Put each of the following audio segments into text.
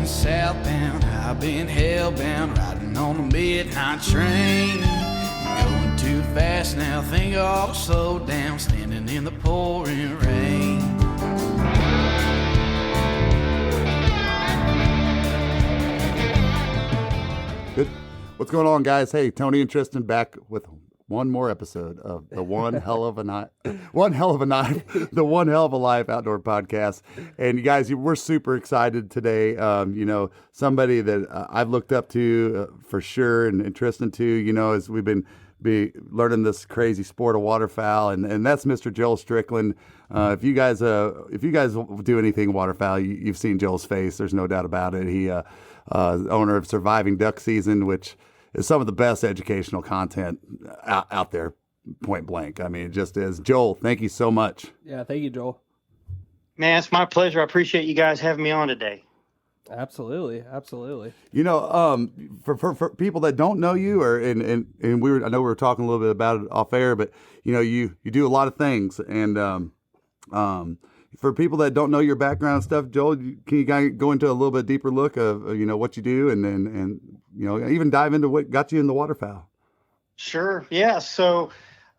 been southbound, I've been hellbound, riding on the midnight train. Going too fast now, think I'll slow down, standing in the pouring rain. Good. What's going on, guys? Hey, Tony and Tristan back with one more episode of the One Hell of a Night, the One Hell of a Life outdoor podcast. And you guys, we're super excited today. Somebody that I've looked up to for sure, and Tristan too. As we've been learning this crazy sport of waterfowl, and that's Mr. Joel Strickland. If you guys do anything waterfowl, you've seen Joel's face. There's no doubt about it. He owner of Surviving Duck Season, which is some of the best educational content out there, point blank. I mean, it just is. Joel, thank you so much. Yeah, thank you, Joel. Man, it's my pleasure. I appreciate you guys having me on today. Absolutely. For people that don't know you, I know we were talking a little bit about it off air, but you do a lot of things, and for people that don't know your background and stuff, Joel, can you go into a little bit deeper look of what you do, and even dive into what got you in the waterfowl? Sure. Yeah. So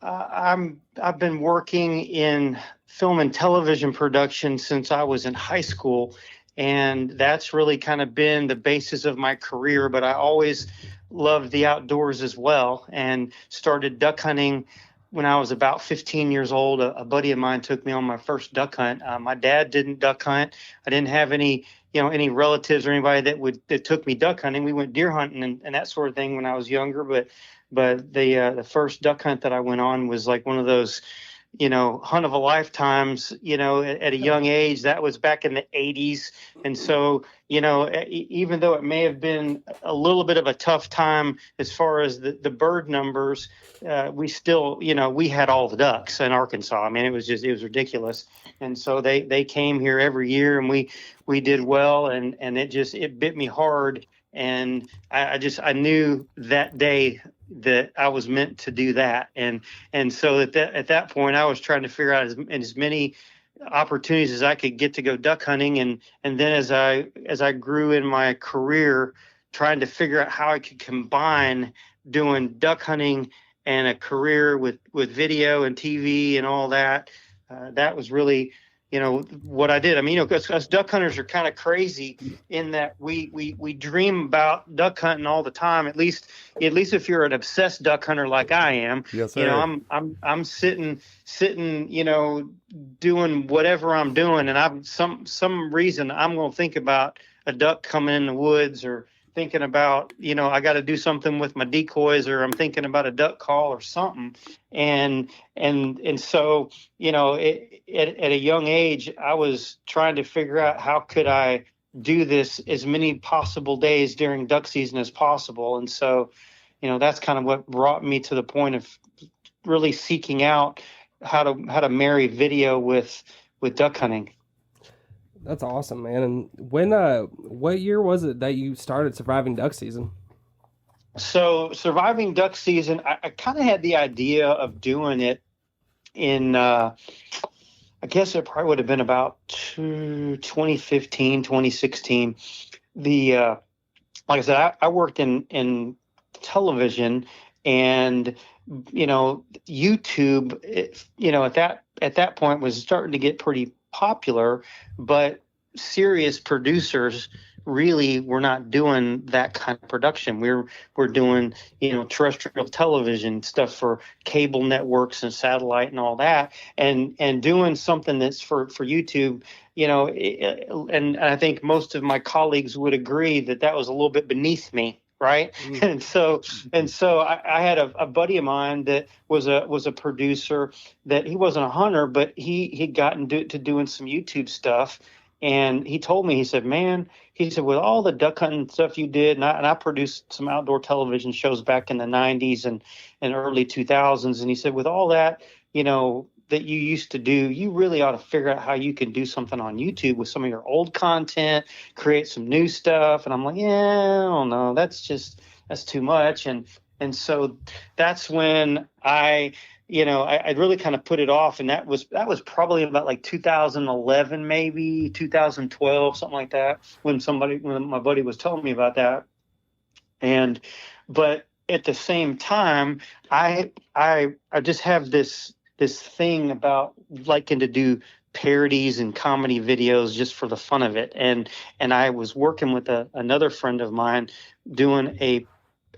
I've been working in film and television production since I was in high school, and that's really kind of been the basis of my career. But I always loved the outdoors as well, and started duck hunting when I was about 15 years old. A buddy of mine took me on my first duck hunt. My dad didn't duck hunt. I didn't have any relatives or anybody that took me duck hunting. We went deer hunting and that sort of thing when I was younger. But the first duck hunt that I went on was like one of those, hunt of a lifetimes, at a young age. That was back in the 80s. And so, even though it may have been a little bit of a tough time as far as the bird numbers, we still, we had all the ducks in Arkansas. I mean, it was ridiculous. And so they came here every year, and we did well, and it bit me hard. And I knew that day that I was meant to do that. And so at that point, I was trying to figure out as many opportunities as I could get to go duck hunting. And then as I grew in my career, trying to figure out how I could combine doing duck hunting and a career with video and TV and all that, that was really, what I did. I mean, us duck hunters are kind of crazy in that we dream about duck hunting all the time. At least if you're an obsessed duck hunter like I am. Yes, sir. I'm sitting, doing whatever I'm doing, and I'm some reason I'm going to think about a duck coming in the woods, or thinking about, I got to do something with my decoys, or I'm thinking about a duck call or something. And so, at a young age, I was trying to figure out how could I do this as many possible days during duck season as possible. And so, that's kind of what brought me to the point of really seeking out how to marry video with duck hunting. That's awesome, man. And what year was it that you started Surviving Duck Season? So Surviving Duck Season, I kind of had the idea of doing it in, I guess it probably would have been about 2015, 2016. Like I said, I worked in television, and, YouTube, at that point was starting to get pretty popular, but serious producers really were not doing that kind of production. We're doing, terrestrial television stuff for cable networks and satellite and all that, and doing something that's for YouTube, and I think most of my colleagues would agree that was a little bit beneath me. Right. Mm-hmm. And so I had a buddy of mine that was a producer, that he wasn't a hunter, but he'd gotten to doing some YouTube stuff. And he told me, he said, with all the duck hunting stuff you did, and I produced some outdoor television shows back in the 90s and early 2000s. And he said, with all that, that you used to do, you really ought to figure out how you can do something on YouTube with some of your old content, create some new stuff. And I'm like, yeah, I don't know. That's too much. And so that's when I, I really kind of put it off, and that was probably about like 2011, maybe 2012, something like that, when my buddy was telling me about that. But at the same time, I just have this thing about liking to do parodies and comedy videos just for the fun of it. And I was working with another friend of mine doing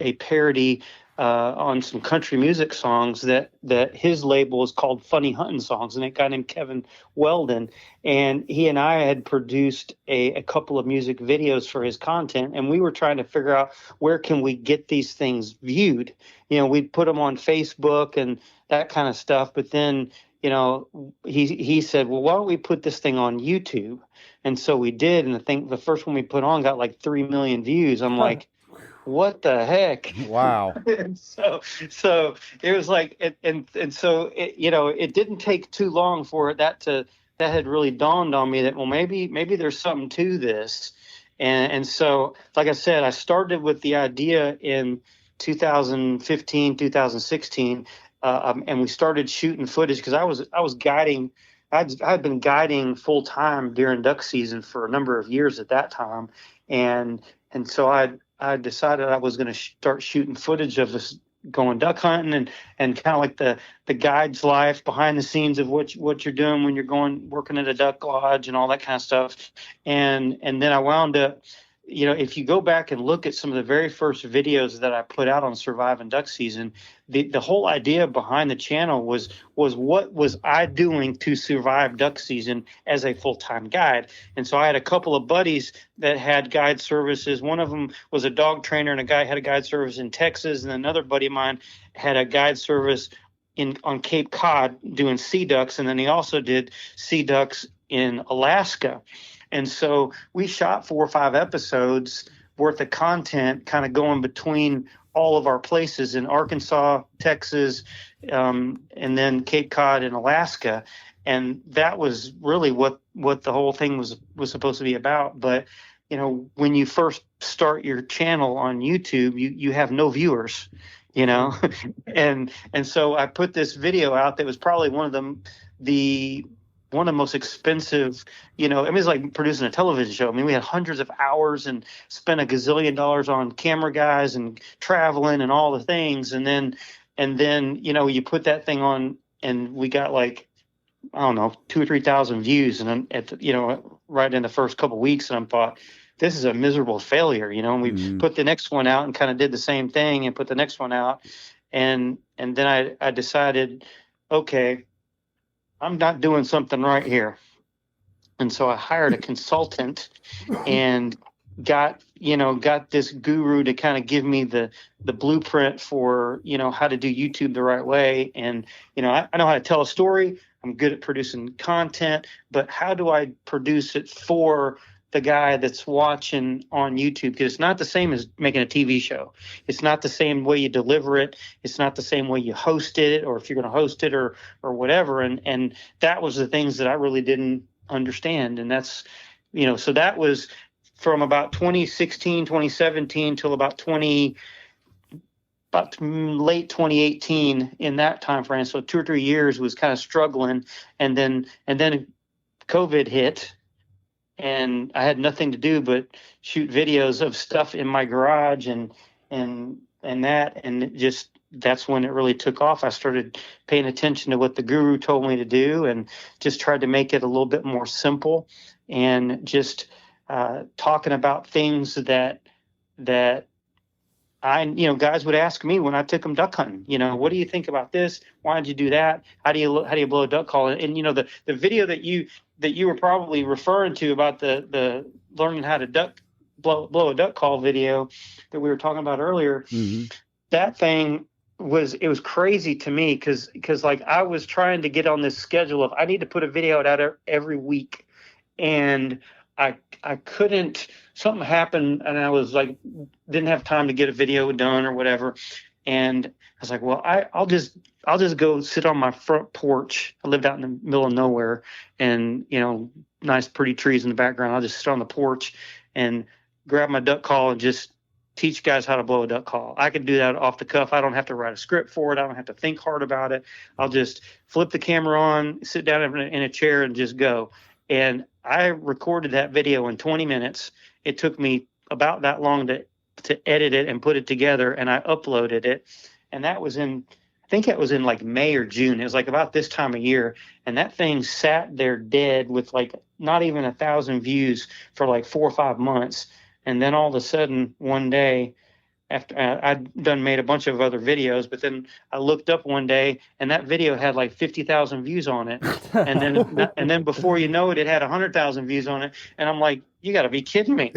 a parody on some country music songs that his label is called Funny Hunting Songs, and a guy named Kevin Weldon, and he and I had produced a couple of music videos for his content, and we were trying to figure out where can we get these things viewed. We'd put them on Facebook and that kind of stuff, but then he said, well, why don't we put this thing on YouTube? And so we did, and I think the first one we put on got like 3 million views. I'm like, what the heck? Wow. And so it was like, and so it didn't take too long for that had really dawned on me that, well, maybe there's something to this. And so, like I said, I started with the idea in 2015, 2016, and we started shooting footage because I was guiding. I'd been guiding full time during duck season for a number of years at that time, and so I decided I was going to start shooting footage of us going duck hunting and kind of like the guide's life behind the scenes of what you're doing when you're working at a duck lodge and all that kind of stuff. And then I wound up, if you go back and look at some of the very first videos that I put out on surviving duck season, the whole idea behind the channel was what was I doing to survive duck season as a full-time guide. And so I had a couple of buddies that had guide services. One of them was a dog trainer, and a guy had a guide service in Texas, and another buddy of mine had a guide service on Cape Cod doing sea ducks, and then he also did sea ducks in Alaska. And so we shot 4 or 5 episodes worth of content kind of going between all of our places in Arkansas, Texas, and then Cape Cod and Alaska. And that was really what the whole thing was supposed to be about. But, when you first start your channel on YouTube, you have no viewers, and so I put this video out that was probably one of the most expensive, it's like producing a television show. I mean, we had hundreds of hours and spent $1 gazillion on camera guys and traveling and all the things. And then, you put that thing on and we got like, I don't know, 2,000 or 3,000 views. And right in the first couple of weeks, and I thought, this is a miserable failure, and we put the next one out and kind of did the same thing and put the next one out. And then I decided, okay, I'm not doing something right here. And so I hired a consultant and got this guru to kind of give me the blueprint for, how to do YouTube the right way. And, I know how to tell a story. I'm good at producing content, but how do I produce it for the guy that's watching on YouTube? Because it's not the same as making a TV show. It's not the same way you deliver it. It's not the same way you host it, or if you're going to host it or whatever. And that was the things that I really didn't understand. And that's, so that was from about 2016, 2017 till about late 2018 in that time frame. So 2 or 3 years was kind of struggling. And then COVID hit. And I had nothing to do but shoot videos of stuff in my garage and that, and just that's when it really took off. I started paying attention to what the guru told me to do and just tried to make it a little bit more simple and just talking about things that guys would ask me when I took them duck hunting. What do you think about this? Why did you do that? How do you blow a duck call? And the video that you were probably referring to about the learning how to blow a duck call video that we were talking about earlier. Mm-hmm. That thing was crazy to me because like I was trying to get on this schedule of I need to put a video out every week, and I couldn't. Something happened, and I was like, didn't have time to get a video done or whatever. And I was like, well, I'll just go sit on my front porch. I lived out in the middle of nowhere, and nice pretty trees in the background. I'll just sit on the porch and grab my duck call and just teach guys how to blow a duck call. I can do that off the cuff. I don't have to write a script for it. I don't have to think hard about it. I'll just flip the camera on, sit down in a chair and just go. And I recorded that video in 20 minutes. It took me about that long to edit it and put it together, and I uploaded it. And that was I think it was in like May or June. It was like about this time of year. And that thing sat there dead with like not even 1,000 views for like 4 or 5 months. And then all of a sudden one day, after I'd made a bunch of other videos, but then I looked up one day and that video had like 50,000 views on it. And then before you know it, it had 100,000 views on it. And I'm like, you got to be kidding me.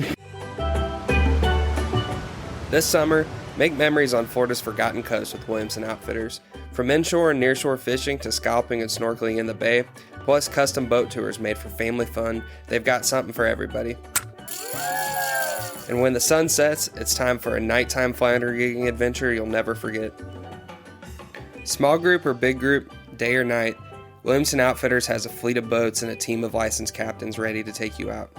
This summer, make memories on Florida's Forgotten Coast with Williamson Outfitters. From inshore and nearshore fishing to scalping and snorkeling in the bay, plus custom boat tours made for family fun, they've got something for everybody. And when the sun sets, it's time for a nighttime flounder gigging adventure you'll never forget. Small group or big group, day or night, Williamson Outfitters has a fleet of boats and a team of licensed captains ready to take you out.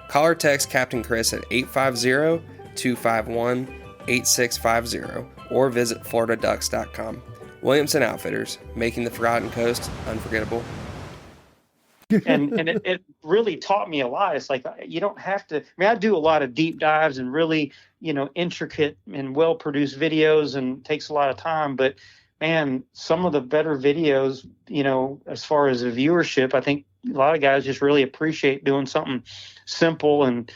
Call or text Captain Chris at 850-251-8650 or visit floridaducks.com. Williamson Outfitters, making the Forgotten Coast unforgettable. and it really taught me a lot. It's like, you don't have to, I mean, I do a lot of deep dives and really, intricate and well-produced videos, and takes a lot of time, but man, some of the better videos, as far as the viewership, I think a lot of guys just really appreciate doing something simple and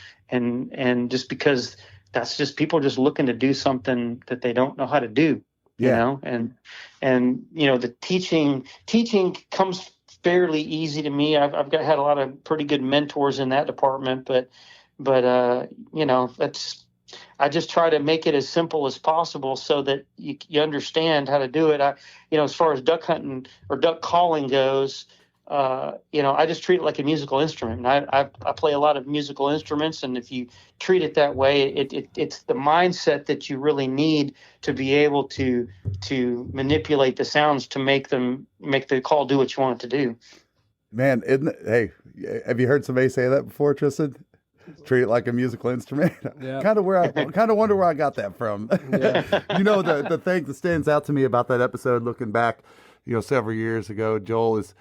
just because that's just people just looking to do something that they don't know how to do, and the teaching comes fairly easy to me. I've had a lot of pretty good mentors in that department, but I just try to make it as simple as possible so that you understand how to do it. As far as duck hunting or duck calling goes, I just treat it like a musical instrument. And I play a lot of musical instruments, and if you treat it that way, it's the mindset that you really need to be able to manipulate the sounds to make the call do what you want it to do. Man, hey, have you heard somebody say that before, Tristan? Treat it like a musical instrument. Yeah. kind of wonder where I got that from. Yeah. The thing that stands out to me about that episode, looking back, several years ago, Joel, is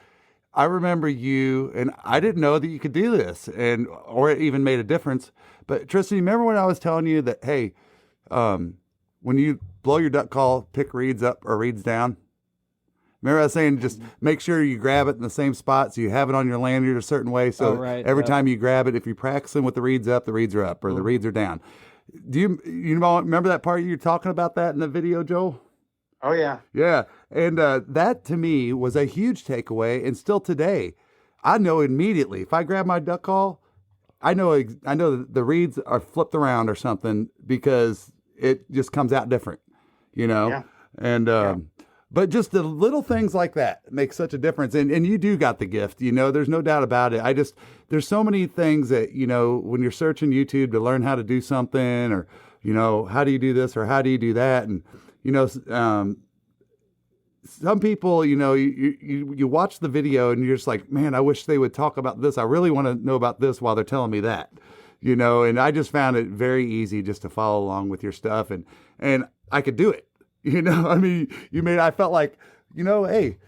I remember you, and I didn't know that you could do this, or it even made a difference. But Tristan, you remember when I was telling you that, hey, when you blow your duck call, pick reeds up or reeds down? Remember I was saying just make sure you grab it in the same spot so you have it on your lanyard a certain way. So every time you grab it, if you're practicing with the reeds up, the reeds are up, or the reeds are down. Do you remember that part you were talking about that in the video, Joel? Oh, yeah. Yeah. And that to me was a huge takeaway. And still today, I know immediately if I grab my duck call, I know the reeds are flipped around or something because it just comes out different, Yeah. And but just the little things like that make such a difference. And you do got the gift, there's no doubt about it. There's so many things that, when you're searching YouTube to learn how to do something, or, how do you do this or how do you do that? And, some people, you watch the video and you're just like, man, I wish they would talk about this. I really want to know about this while they're telling me that, and I just found it very easy just to follow along with your stuff, and I could do it. I felt like, hey,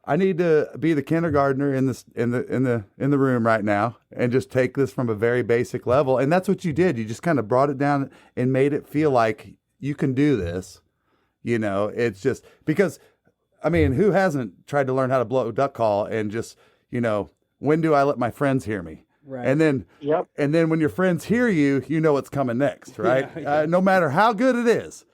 I need to be the kindergartner in the room right now and just take this from a very basic level. And that's what you did. You just kind of brought it down and made it feel like you can do this. It's just because, who hasn't tried to learn how to blow a duck call and just, when do I let my friends hear me? Right. And then, and then when your friends hear you, you know what's coming next, right? Yeah. No matter how good it is.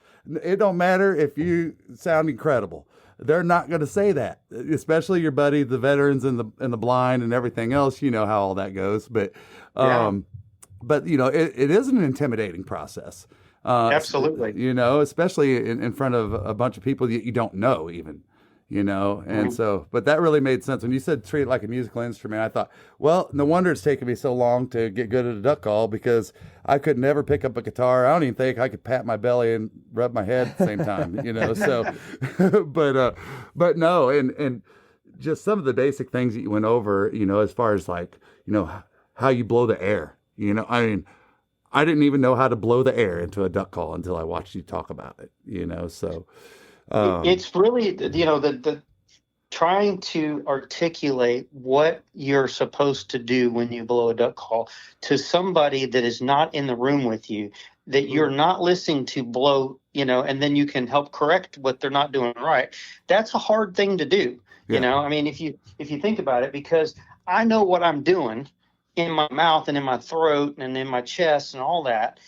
It don't matter if you sound incredible. They're not going to say that, especially your buddy, the veterans and the blind and everything else. You know how all that goes. But, it is an intimidating process. Absolutely. Especially in front of a bunch of people that you don't know even. And so, but that really made sense. When you said treat it like a musical instrument, I thought, well, no wonder it's taken me so long to get good at a duck call, because I could never pick up a guitar. I don't even think I could pat my belly and rub my head at the same time, so, but no. And just some of the basic things that you went over, as far as like, how you blow the air, I didn't even know how to blow the air into a duck call until I watched you talk about it, so It's really, the trying to articulate what you're supposed to do when you blow a duck call to somebody that is not in the room with you, that you're not listening to blow, and then you can help correct what they're not doing right. That's a hard thing to do. I mean, if you think about it, because I know what I'm doing in my mouth and in my throat and in my chest and all that,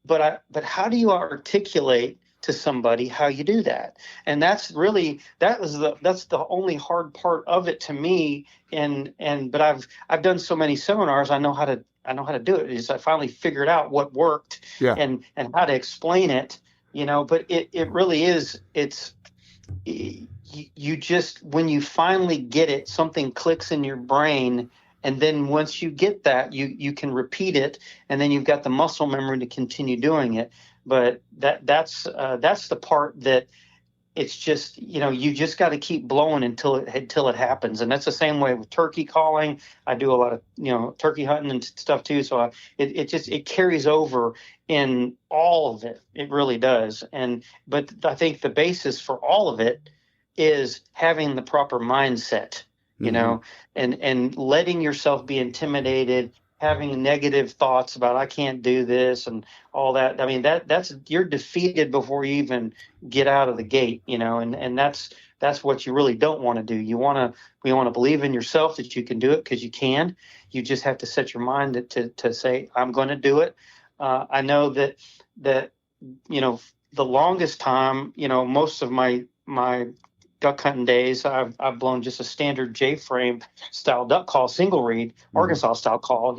but how do you articulate to somebody how you do that? And that's the only hard part of it to me. But I've done so many seminars, I know how to do it. I finally figured out what worked and how to explain it, but it really is, you just, when you finally get it, something clicks in your brain. And then once you get that, you can repeat it, and then you've got the muscle memory to continue doing it. But that's the part that it's just, you just got to keep blowing until it happens. And that's the same way with turkey calling. I do a lot of turkey hunting and stuff too. So it carries over in all of it. It really does. But I think the basis for all of it is having the proper mindset. And letting yourself be intimidated, having negative thoughts about I can't do this and all that. I mean, that's you're defeated before you even get out of the gate, and that's what you really don't want to do. You want to believe in yourself that you can do it, because you can. You just have to set your mind to say, I'm going to do it. I know that the longest time, most of my duck hunting days, I've blown just a standard J-frame style duck call, single reed, Arkansas style call,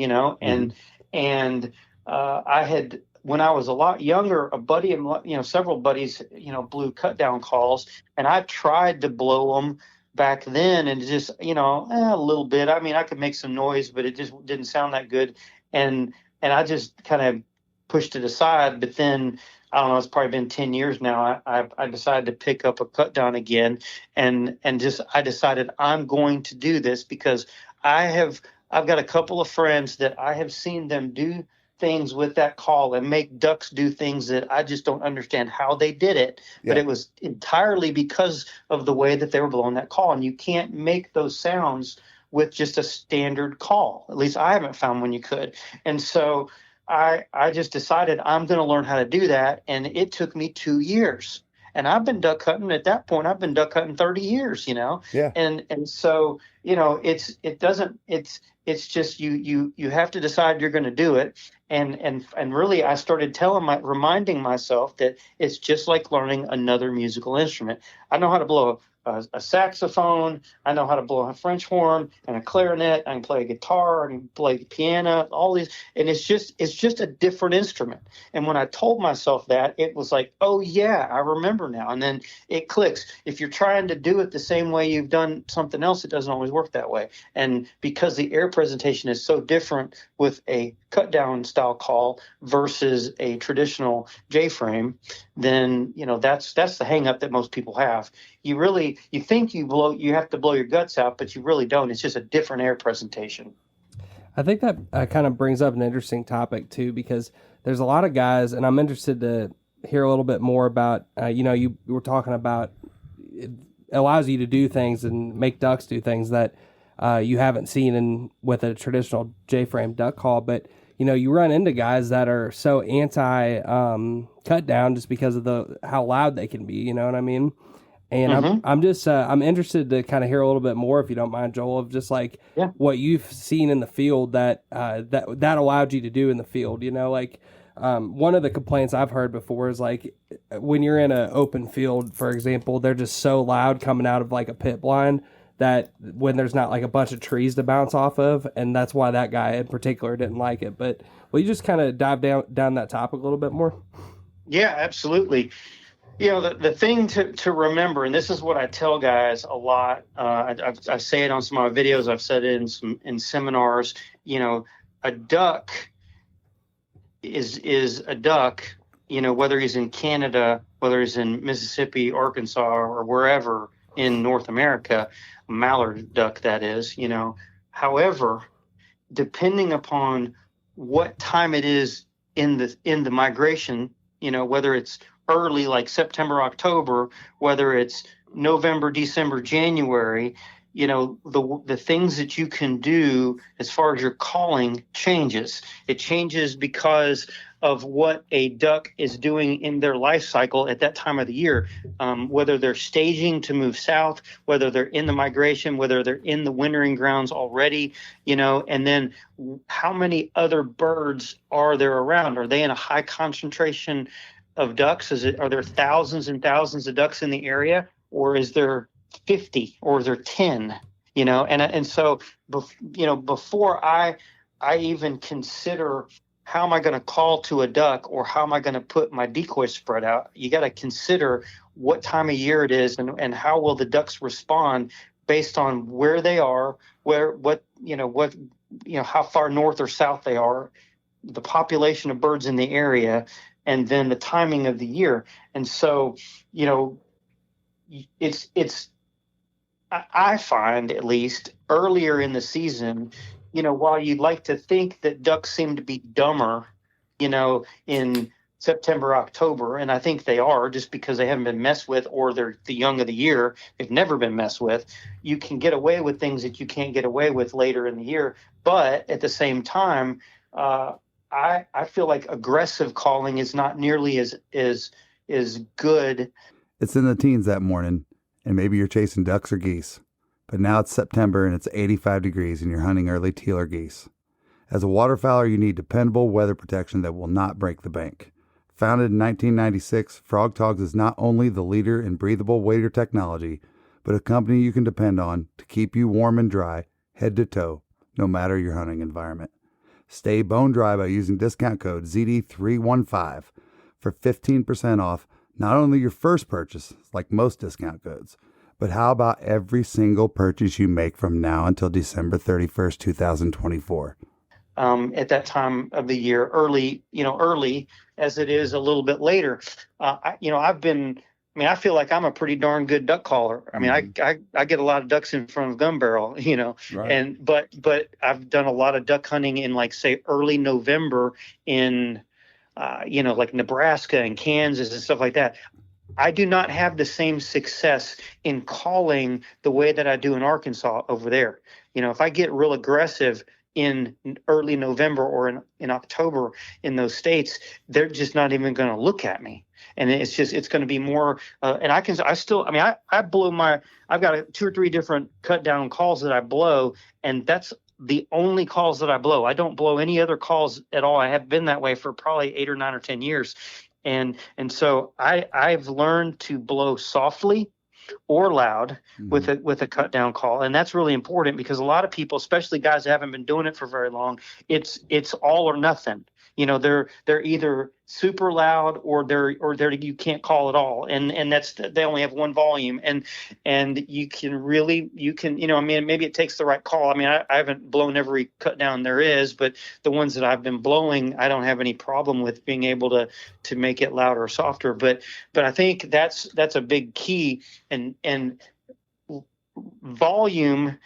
and I had, when I was a lot younger, a buddy and several buddies, blew cut down calls, and I tried to blow them back then, and just a little bit. I mean, I could make some noise, but it just didn't sound that good, and I just kind of pushed it aside. But then, I don't know, it's probably been 10 years now. I decided to pick up a cut down again, and I decided I'm going to do this, because I've got a couple of friends that I have seen them do things with that call and make ducks do things that I just don't understand how they did it. But it was entirely because of the way that they were blowing that call. And you can't make those sounds with just a standard call. At least I haven't found one you could. And so I just decided I'm going to learn how to do that. And it took me 2 years. And I've been duck hunting at that point. I've been duck hunting 30 years, Yeah. And so, it's just you have to decide you're going to do it. And really, I started reminding myself that it's just like learning another musical instrument. I know how to blow a saxophone. I know how to blow a French horn and a clarinet. I can play a guitar. I can play the piano. All these, and it's just a different instrument. And when I told myself that, it was like, oh yeah, I remember now. And then it clicks. If you're trying to do it the same way you've done something else, it doesn't always work that way. And because the air presentation is so different with a cut down style call versus a traditional J-frame, then that's the hang up that most people have. You think you have to blow your guts out, but you really don't. It's just a different air presentation. I think that kind of brings up an interesting topic too, because there's a lot of guys, and I'm interested to hear a little bit more about, you were talking about it allows you to do things and make ducks do things that you haven't seen with a traditional J-frame duck call. But, you run into guys that are so anti cut down just because of how loud they can be, you know what I mean? And I'm interested to kind of hear a little bit more, if you don't mind, Joel, of just what you've seen in the field that allowed you to do in the field. One of the complaints I've heard before is when you're in an open field, for example, they're just so loud coming out of a pit blind that when there's not a bunch of trees to bounce off of, and that's why that guy in particular didn't like it. But will you just kind of dive down that topic a little bit more? Yeah, absolutely. The thing to remember, and this is what I tell guys a lot, I say it on some of my videos, I've said it in seminars, a duck is a duck, whether he's in Canada, whether he's in Mississippi, Arkansas, or wherever in North America, mallard duck, that is, However, depending upon what time it is in the migration, whether it's early like September, October, whether it's November, December, January, the things that you can do as far as your calling changes. It changes because of what a duck is doing in their life cycle at that time of the year, whether they're staging to move south, whether they're in the migration, whether they're in the wintering grounds already, and then how many other birds are there around? Are they in a high concentration of ducks? Are there thousands and thousands of ducks in the area, or is there 50 or is there 10? And so before I even consider how am I going to call to a duck or how am I going to put my decoy spread out, you got to consider what time of year it is and how will the ducks respond based on where they are, how far north or south they are, the population of birds in the area, and then the timing of the year. And so, I find, at least earlier in the season, while you'd like to think that ducks seem to be dumber, in September, October, and I think they are just because they haven't been messed with or they're the young of the year, they've never been messed with. You can get away with things that you can't get away with later in the year. But at the same time, I feel like aggressive calling is not nearly as good. It's in the teens that morning, and maybe you're chasing ducks or geese. But now it's September and it's 85 degrees and you're hunting early teal or geese. As a waterfowler, you need dependable weather protection that will not break the bank. Founded in 1996, Frog Togs is not only the leader in breathable wader technology, but a company you can depend on to keep you warm and dry, head to toe, no matter your hunting environment. Stay bone dry by using discount code ZD315 for 15% off not only your first purchase, like most discount codes, but how about every single purchase you make from now until December 31st, 2024? At that time of the year, early as it is a little bit later. I feel like I'm a pretty darn good duck caller. I mean, I get a lot of ducks in front of gun barrel, Right. but I've done a lot of duck hunting in like say early November in, like Nebraska and Kansas and stuff like that. I do not have the same success in calling the way that I do in Arkansas over there. If I get real aggressive in early November or in October in those states, they're just not even going to look at me. And it's going to be more, and I blow I've got 2 or 3 different cut down calls that I blow, and that's the only calls that I blow. I don't blow any other calls at all. I have been that way for probably 8 or 9 or 10 years. And so I've learned to blow softly or loud with a cut down call. And that's really important because a lot of people, especially guys that haven't been doing it for very long, it's all or nothing. They're either super loud or they're you can't call at all. And that's, they only have one volume and you can maybe it takes the right call. I mean, I haven't blown every cut down there is, but the ones that I've been blowing, I don't have any problem with being able to make it louder or softer. But I think that's a big key, and volume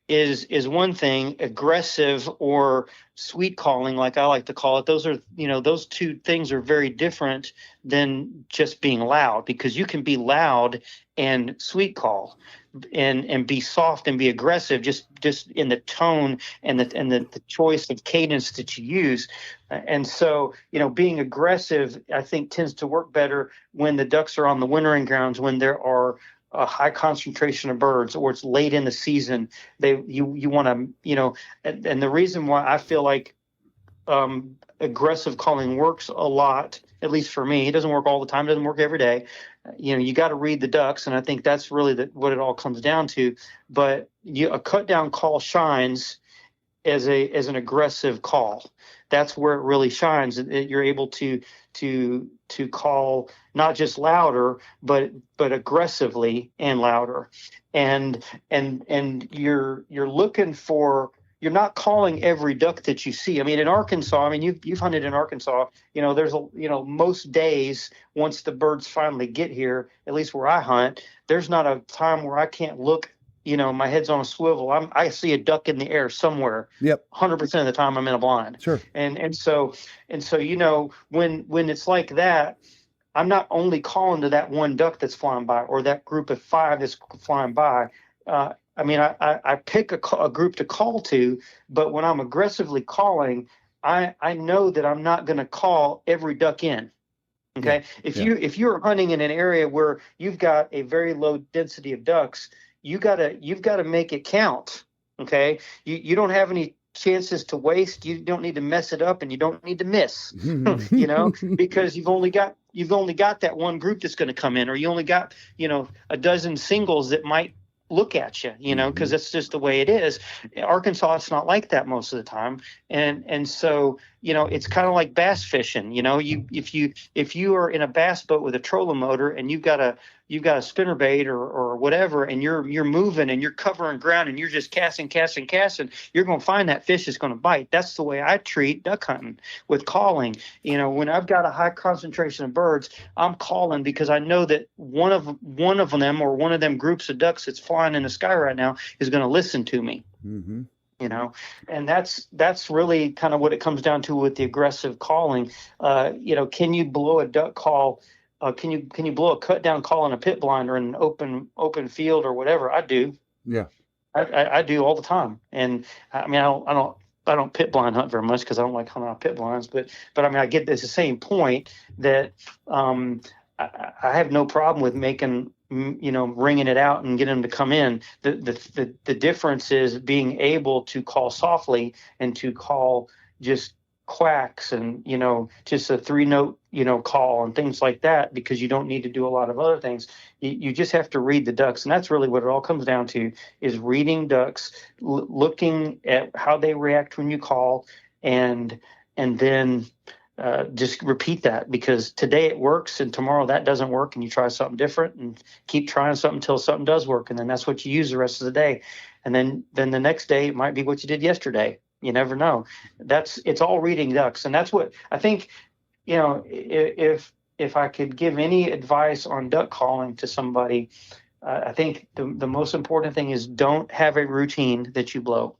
is one thing. Aggressive or sweet calling, like I like to call it, those are, those two things are very different than just being loud, because you can be loud and sweet call and be soft and be aggressive just in the tone and the choice of cadence that you use. And so, being aggressive, I think, tends to work better when the ducks are on the wintering grounds, when there are a high concentration of birds, or it's late in the season. You want to, and the reason why I feel like aggressive calling works a lot, at least for me, it doesn't work all the time, it doesn't work every day. You got to read the ducks, and I think that's really what it all comes down to. But a cut down call shines as an aggressive call. That's where it really shines. You're able to call not just louder, but aggressively and louder, and you're looking for. You're not calling every duck that you see. I mean, in Arkansas, you've hunted in Arkansas. There's most days once the birds finally get here, at least where I hunt, there's not a time where I can't look my head's on a swivel. I see a duck in the air somewhere. Yep. 100% of the time I'm in a blind. Sure. And so when it's like that, I'm not only calling to that one duck that's flying by or that group of 5 that's flying by. I pick a group to call to, but when I'm aggressively calling, I know that I'm not going to call every duck in. Okay. Yeah. If you're hunting in an area where you've got a very low density of ducks, you've got to make it count. Okay. You don't have any chances to waste. You don't need to mess it up, and you don't need to miss, because you've only got that one group that's going to come in, or you only got, a dozen singles that might look at you, because that's just the way it is. Arkansas, it's not like that most of the time. And so, it's kind of like bass fishing. If you are in a bass boat with a trolling motor and you've got a spinnerbait or whatever, and you're moving and you're covering ground and you're just casting, you're going to find that fish is going to bite. That's the way I treat duck hunting with calling. When I've got a high concentration of birds, I'm calling because I know that one of them or one of them groups of ducks that's flying in the sky right now is going to listen to me. Mm-hmm. And that's really kind of what it comes down to with the aggressive calling. Can you blow a duck call? Can you blow a cut down call on a pit blind or in an open field or whatever? I do. Yeah, I do all the time. And I don't pit blind hunt very much because I don't like hunting on pit blinds. But I get this the same point that I have no problem with making ringing it out and getting them to come in. The difference is being able to call softly and to call just quacks and just a 3-note call and things like that, because you don't need to do a lot of other things. You just have to read the ducks, and that's really what it all comes down to, is reading ducks, looking at how they react when you call, and then just repeat that, because today it works and tomorrow that doesn't work, and you try something different and keep trying something until something does work, and then that's what you use the rest of the day. And then the next day it might be what you did yesterday. You never know. It's all reading ducks. And that's what I think, if I could give any advice on duck calling to somebody, I think the most important thing is don't have a routine that you blow.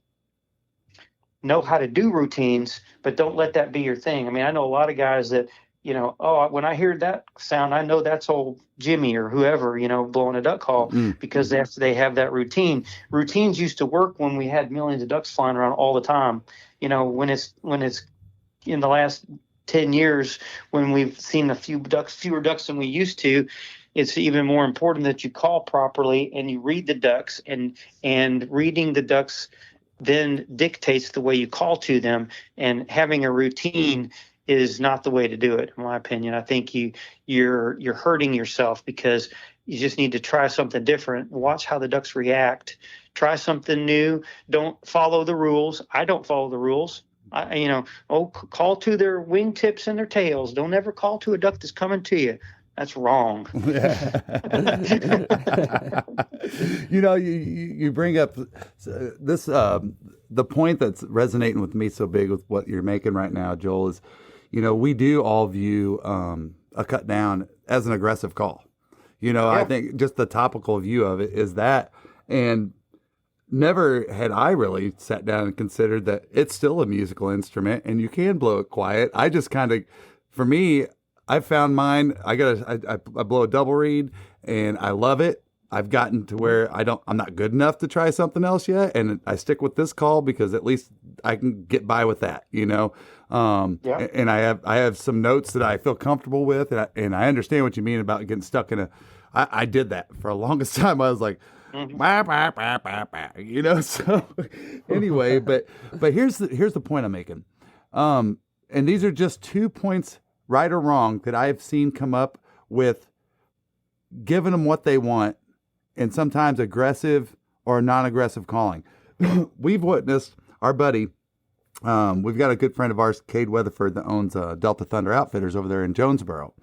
Know how to do routines, but don't let that be your thing. I know a lot of guys that, when I hear that sound, I know that's old Jimmy or whoever, blowing a duck call, because they have that routine. Routines used to work when we had millions of ducks flying around all the time. When it's in the last 10 years, when we've seen fewer ducks than we used to, it's even more important that you call properly and you read the ducks, and reading the ducks then dictates the way you call to them, and having a routine is not the way to do it, in my opinion. I think you're hurting yourself, because you just need to try something different. Watch how the ducks react. Try something new. Don't follow the rules. I don't follow the rules. Call to their wingtips and their tails. Don't ever call to a duck that's coming to you. That's wrong. You bring up this, the point that's resonating with me so big with what you're making right now, Joel, is, we do all view a cut down as an aggressive call. I think just the topical view of it is that, and never had I really sat down and considered that it's still a musical instrument and you can blow it quiet. I just kind of, for me, I found mine. I blow a double reed and I love it. I've gotten to where I'm not good enough to try something else yet, and I stick with this call because at least I can get by with that, And I have some notes that I feel comfortable with, and I understand what you mean about getting stuck in a. I did that for a longest time. I was like, bah, bah, bah, bah, bah, So anyway, but here's the point I'm making, and these are just 2 points, right or wrong, that I've seen come up with giving them what they want, and sometimes aggressive or non-aggressive calling. We've witnessed our buddy. We've got a good friend of ours, Kade Weatherford, that owns Delta Thunder Outfitters over there in Jonesboro.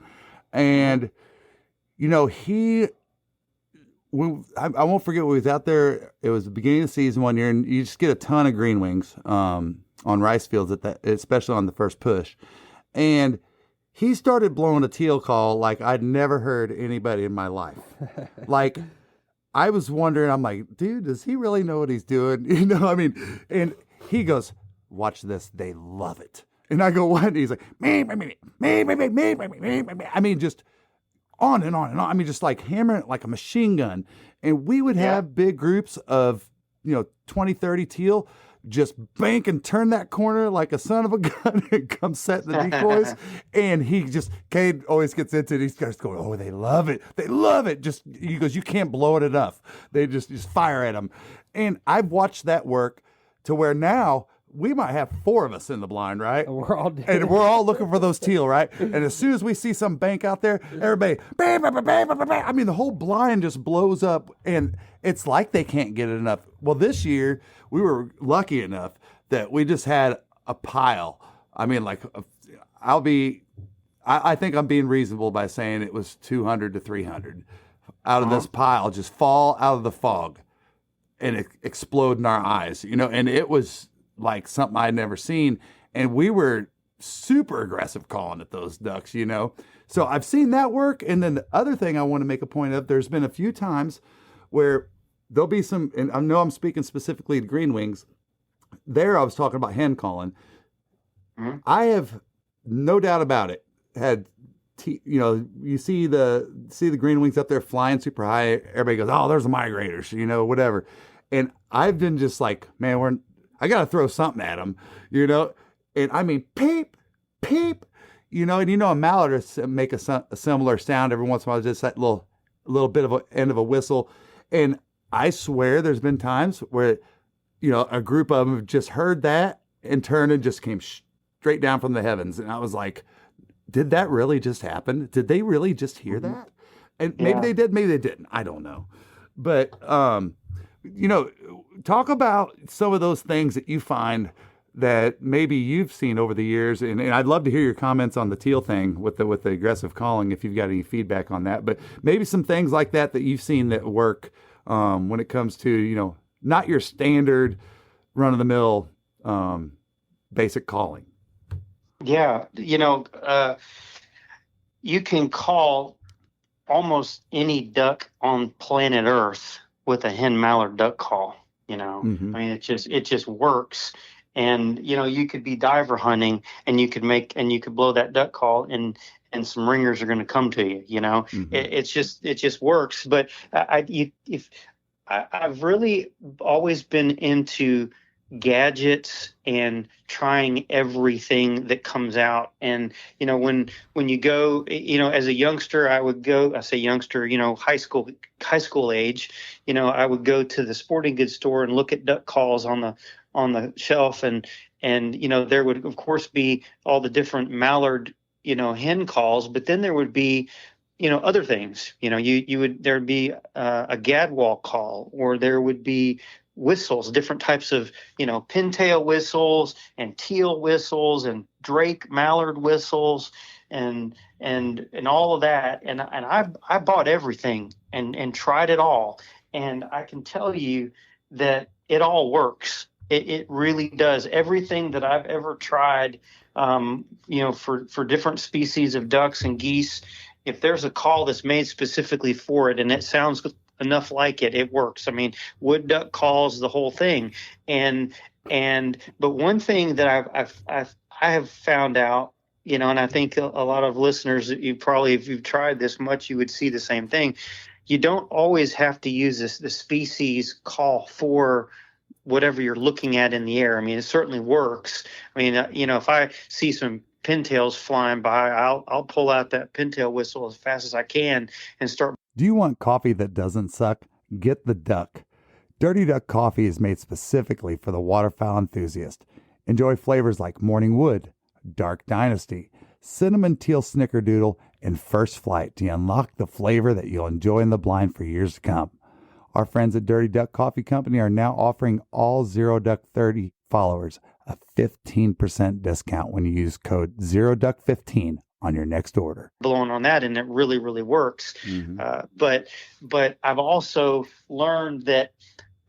And, I won't forget when we was out there. It was the beginning of the season one year, and you just get a ton of green wings on rice fields, especially on the first push. And he started blowing a teal call like I'd never heard anybody in my life. Like, I was wondering, I'm like, dude, does he really know what he's doing? You know, I mean, and he goes, watch this. They love it. And I go, what? And he's like, me. I mean, just on and on and on. I mean, just like hammering it like a machine gun. And we would have big groups of, 20, 30 teal just bank and turn that corner like a son of a gun and come set the decoys. And Kade always gets into it. He starts going, oh, they love it. They love it. He goes, you can't blow it enough. They just fire at them. And I've watched that work to where now we might have 4 of us in the blind, right? And we're all looking for those teal, right? And as soon as we see some bank out there, everybody, bam, bam, bam, bam, bam, bam. I mean, the whole blind just blows up, and it's like they can't get it enough. Well, this year, we were lucky enough that we just had a pile. I mean, I think I'm being reasonable by saying it was 200 to 300 out of this pile just fall out of the fog and explode in our eyes, and it was like something I'd never seen. And we were super aggressive calling at those ducks, So I've seen that work. And then the other thing I want to make a point of, there's been a few times where there'll be some, and I know I'm speaking specifically to green wings. There I was talking about hen calling. Mm-hmm. I have no doubt about it. You see the green wings up there flying super high. Everybody goes, oh, there's the migrators, whatever. And I've been just like, man, I got to throw something at them, and I mean, peep, peep, and a mallard will make a similar sound every once in a while, just that little bit of end of a whistle. And I swear there's been times where, a group of them have just heard that and turned and just came straight down from the heavens. And I was like, did that really just happen? Did they really just hear that? And maybe they did, maybe they didn't. I don't know. But, talk about some of those things that you find that maybe you've seen over the years. And I'd love to hear your comments on the teal thing with the aggressive calling, if you've got any feedback on that. But maybe some things like that you've seen that work when it comes to, not your standard run-of-the-mill basic calling. Yeah. You can call almost any duck on planet Earth with a hen mallard duck call, Mm-hmm. I mean, it just works. And, you could be diver hunting and you could blow that duck call and some ringers are going to come to you, Mm-hmm. It just works. But I've really always been into gadgets and trying everything that comes out. And, when you go, as a youngster, I say youngster, high school age, I would go to the sporting goods store and look at duck calls on the shelf. And, there would of course be all the different mallard, hen calls, but then there would be, other things, there'd be a gadwall call, or there would be whistles, different types of, pintail whistles and teal whistles and drake mallard whistles and all of that. And I bought everything and tried it all. And I can tell you that it all works. It really does. Everything that I've ever tried, for different species of ducks and geese, if there's a call that's made specifically for it and it sounds enough like it works. I mean, wood duck calls, the whole thing. But one thing that I have found out, and I think a lot of listeners, if you've tried this much, you would see the same thing. You don't always have to use the species call for whatever you're looking at in the air. I mean, it certainly works. I mean, if I see some pintails flying by, I'll pull out that pintail whistle as fast as I can and start. Do you want coffee that doesn't suck? Get the Duck. Dirty Duck coffee is made specifically for the waterfowl enthusiast. Enjoy flavors like Morning Wood, Dark Dynasty, Cinnamon Teal Snickerdoodle, and First Flight to unlock the flavor that you'll enjoy in the blind for years to come. Our friends at Dirty Duck Coffee Company are now offering all Zero Duck 30 followers a 15% discount when you use code ZeroDuck15 on your next order. Blowing on that, and it really, really works. Mm-hmm. But I've also learned that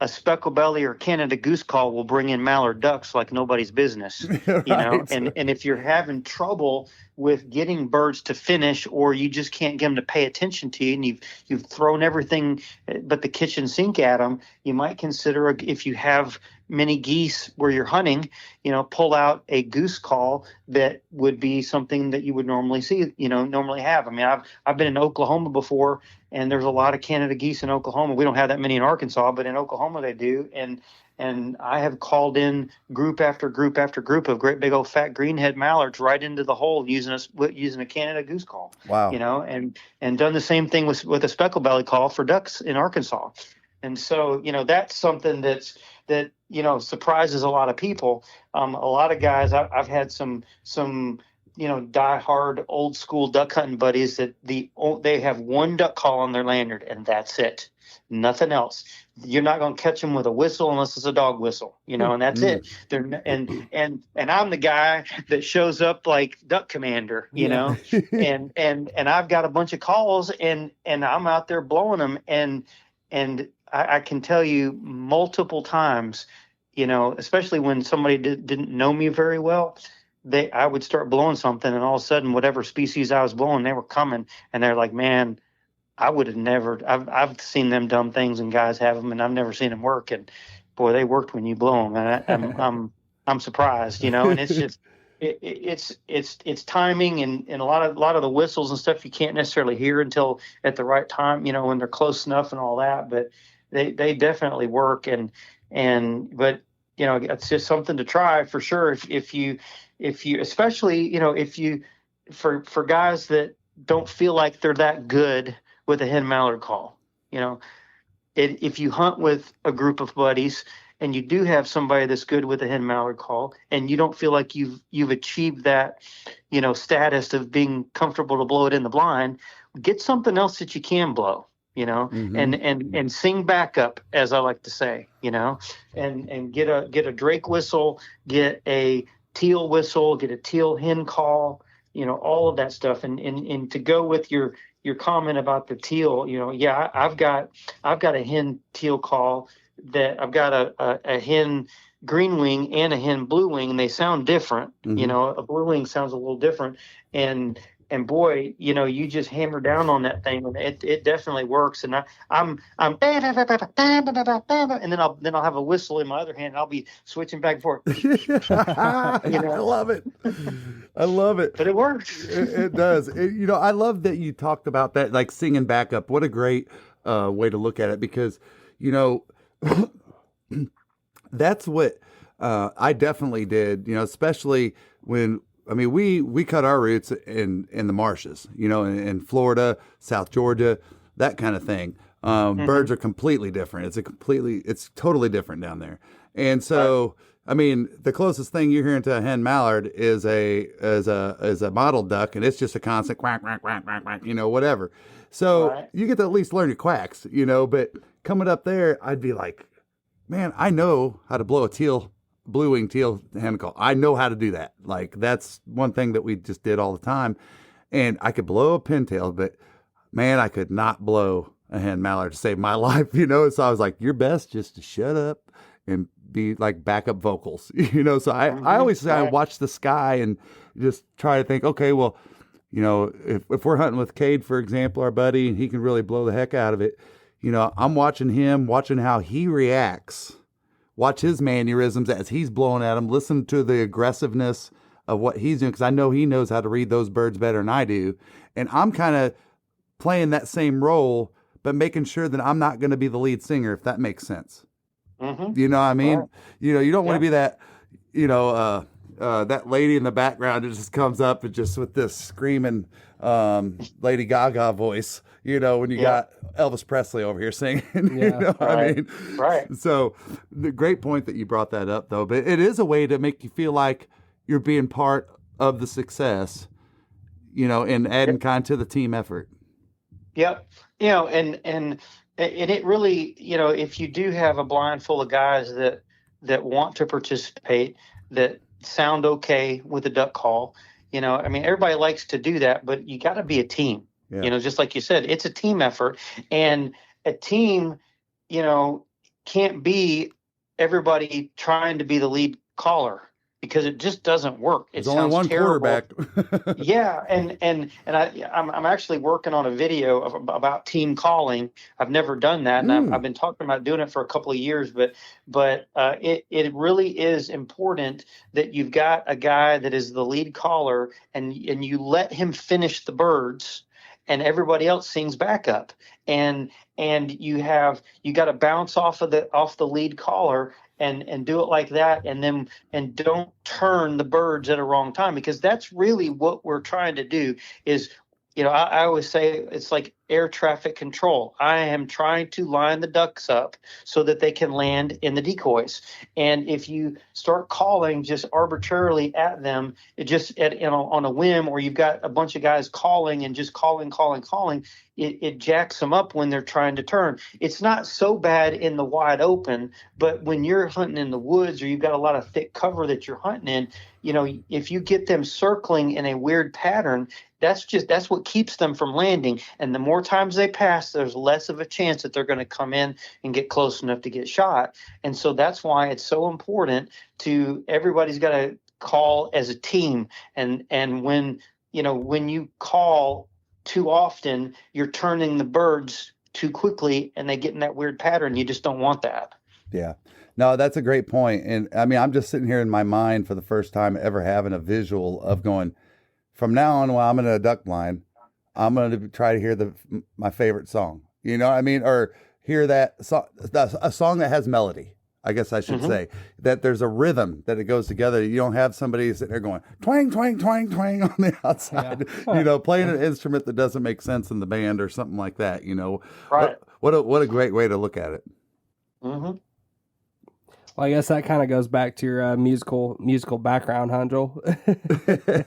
a speckled belly or Canada goose call will bring in mallard ducks like nobody's business, you know. And if you're having trouble with getting birds to finish, or you just can't get them to pay attention to you, and you've thrown everything but the kitchen sink at them, you might consider, if you have many geese where you're hunting, you know, pull out a goose call that would be something that you would normally see, you know, normally have. I mean, I've been in Oklahoma before, and there's a lot of Canada geese in Oklahoma. We don't have that many in Arkansas, but in Oklahoma they do. And I have called in group after group after group of great big old fat greenhead mallards right into the hole using a Canada goose call. Wow. You know, and done the same thing with a speckled belly call for ducks in Arkansas. And so, you know, that's something that you know, surprises a lot of people. A lot of guys, I've had some you know, die-hard old school duck hunting buddies that they have one duck call on their lanyard, and that's it. Nothing else. You're not going to catch them with a whistle unless it's a dog whistle, you know, and that's it. And I'm the guy that shows up like Duck Commander, you know, and I've got a bunch of calls, and I'm out there blowing them, and I can tell you multiple times, you know, especially when somebody didn't know me very well, I would start blowing something, and all of a sudden, whatever species I was blowing, they were coming, and they're like, man, I would have never. I've seen them dumb things, and guys have them, and I've never seen them work. And boy, they worked when you blow them, and I'm surprised, you know. And it's just it's timing, and a lot of the whistles and stuff you can't necessarily hear until at the right time, you know, when they're close enough and all that. But they definitely work, but you know, it's just something to try for sure. If you especially, you know, for guys that don't feel like they're that good with a hen mallard call, you know, if you hunt with a group of buddies and you do have somebody that's good with a hen mallard call, and you don't feel like you've achieved that, you know, status of being comfortable to blow it in the blind, get something else that you can blow, you know, and sing backup, as I like to say, you know, and get a drake whistle, get a teal whistle, get a teal hen call, you know, all of that stuff. And to go with your comment about the teal, you know, yeah, I've got a hen teal call, that I've got a hen green wing and a hen blue wing, and they sound different. You know, a blue wing sounds a little different, and boy, you know, you just hammer down on that thing, and it definitely works. And I'm and then I'll have a whistle in my other hand, and I'll be switching back and forth. You know? I love it. But it works. It does. You know, I love that you talked about that, like singing backup. What a great way to look at it, because, you know, that's what I definitely did, you know, especially when, I mean, we cut our roots in the marshes, you know, in Florida, South Georgia, that kind of thing. Birds are completely different. It's totally different down there. And so, I mean, the closest thing you're hearing to a hen mallard is a mottled duck, and it's just a constant quack, quack, quack, quack, quack, you know, whatever. So you get to at least learn your quacks, you know, but coming up there, I'd be like, man, I know how to blow a blue-wing teal hen call. I know how to do that. Like, that's one thing that we just did all the time. And I could blow a pintail, but man, I could not blow a hen mallard to save my life, you know? So I was like, you're best just to shut up and be like backup vocals, you know? So I always say I watch the sky and just try to think, okay, well, you know, if we're hunting with Kade, for example, our buddy, and he can really blow the heck out of it, you know, I'm watching him, watching how he reacts, watch his mannerisms as he's blowing at him, listen to the aggressiveness of what he's doing, because I know he knows how to read those birds better than I do. And I'm kind of playing that same role, but making sure that I'm not going to be the lead singer, if that makes sense. You know what I mean? You know, you don't want to be that, you know, that lady in the background that just comes up and just with this screaming Lady Gaga voice, you know, when you got Elvis Presley over here singing, you know what I mean? So the great point that you brought that up, though, but it is a way to make you feel like you're being part of the success, you know, and adding kind to the team effort. Yep. You know, and it really, you know, if you do have a blind full of guys that want to participate, that sound okay with a duck call, you know, I mean, everybody likes to do that, but you got to be a team, you know, just like you said, it's a team effort, and a team, you know, can't be everybody trying to be the lead caller, because it just doesn't work. It There's only sounds one terrible. quarterback. Yeah, and I'm actually working on a video about team calling. I've never done that, and I've been talking about doing it for a couple of years. But it really is important that you've got a guy that is the lead caller, and you let him finish the birds, and everybody else sings backup, and you got to bounce off the lead caller. And do it like that, and don't turn the birds at a wrong time, because that's really what we're trying to do. Is, I always say it's like air traffic control. I am trying to line the ducks up so that they can land in the decoys. And if you start calling just arbitrarily at them, on a whim, or you've got a bunch of guys calling and just calling, it jacks them up when they're trying to turn. It's not so bad in the wide open, but when you're hunting in the woods, or you've got a lot of thick cover that you're hunting in, if you get them circling in a weird pattern, that's what keeps them from landing. And the more times they pass, there's less of a chance that they're going to come in and get close enough to get shot. And so that's why it's so important everybody's got to call as a team. And when you call too often, you're turning the birds too quickly, and they get in that weird pattern. You just don't want that. Yeah. No, that's a great point. And I mean, I'm just sitting here in my mind for the first time ever having a visual of going, from now on, while I'm in a duck line, I'm going to try to hear my favorite song, or hear a song that has melody. I guess I should say that there's a rhythm that it goes together. You don't have somebody sitting there going twang, twang, twang, twang on the outside, playing an instrument that doesn't make sense in the band or something like that. Right. What a great way to look at it. Mm-hmm. Well, I guess that kind of goes back to your musical background, huh, Joel?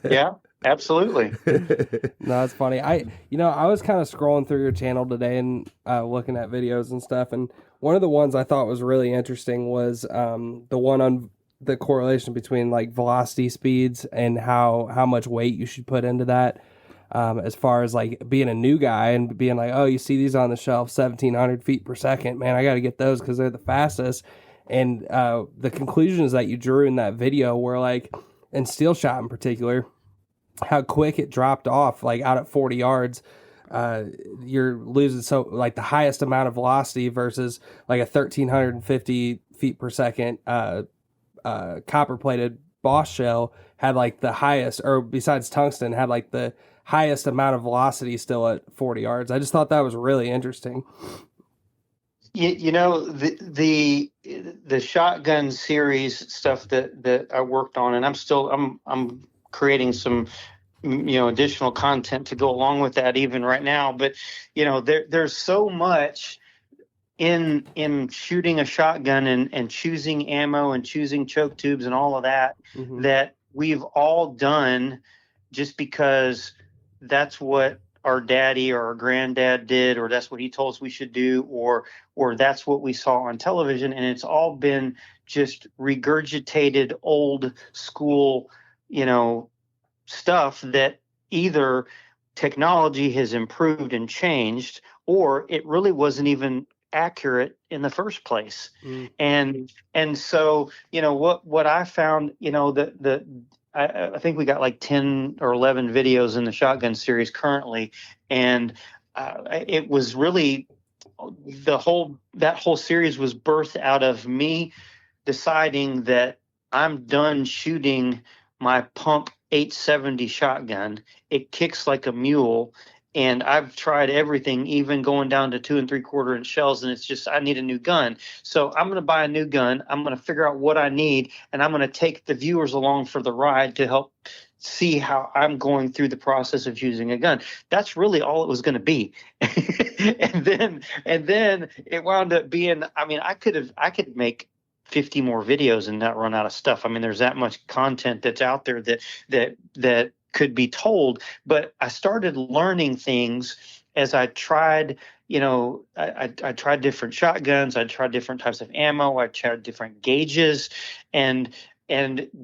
Yeah, absolutely. No, it's funny. I was kind of scrolling through your channel today and looking at videos and stuff, and one of the ones I thought was really interesting was the one on the correlation between like velocity speeds and how much weight you should put into that. As far as like being a new guy and being like, oh, you see these on the shelf, 1,700 feet per second, man, I got to get those because they're the fastest. And the conclusions that you drew in that video were like, in steel shot in particular, how quick it dropped off, like out at 40 yards. You're losing the highest amount of velocity versus like a 1,350 feet per second copper plated Boss shell had like the highest, or besides tungsten, had like the highest amount of velocity still at 40 yards. I just thought that was really interesting. The shotgun series stuff that I worked on, and I'm creating some additional content to go along with that even right now. But there's so much in shooting a shotgun and choosing ammo and choosing choke tubes and all of that that we've all done just because that's what our daddy or our granddad did, or that's what he told us we should do, or that's what we saw on television. And it's all been just regurgitated old school, stuff that either technology has improved and changed, or it really wasn't even accurate in the first place. And so, what I found, I think we got like 10 or 11 videos in the shotgun series currently. And it was really that whole series was birthed out of me deciding that I'm done shooting my pump 870 shotgun. It kicks like a mule. And I've tried everything, even going down to 2 3/4 inch shells, and it's just, I need a new gun. So I'm going to buy a new gun. I'm going to figure out what I need, and I'm going to take the viewers along for the ride to help see how I'm going through the process of choosing a gun. That's really all it was going to be. and then it wound up being, I could make 50 more videos and not run out of stuff. There's that much content that's out there that could be told, but I started learning things as I tried, I tried different shotguns, I tried different types of ammo, I tried different gauges, and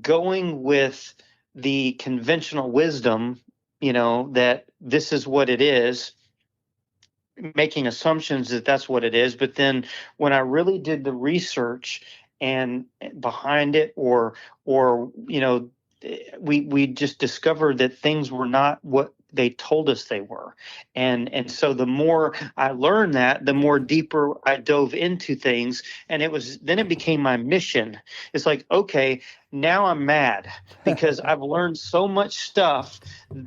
going with the conventional wisdom, that this is what it is, making assumptions that that's what it is. But then when I really did the research and behind it, or we just discovered that things were not what they told us they were. And so the more I learned that, the more deeper I dove into things. And then it became my mission. It's like, okay, now I'm mad because I've learned so much stuff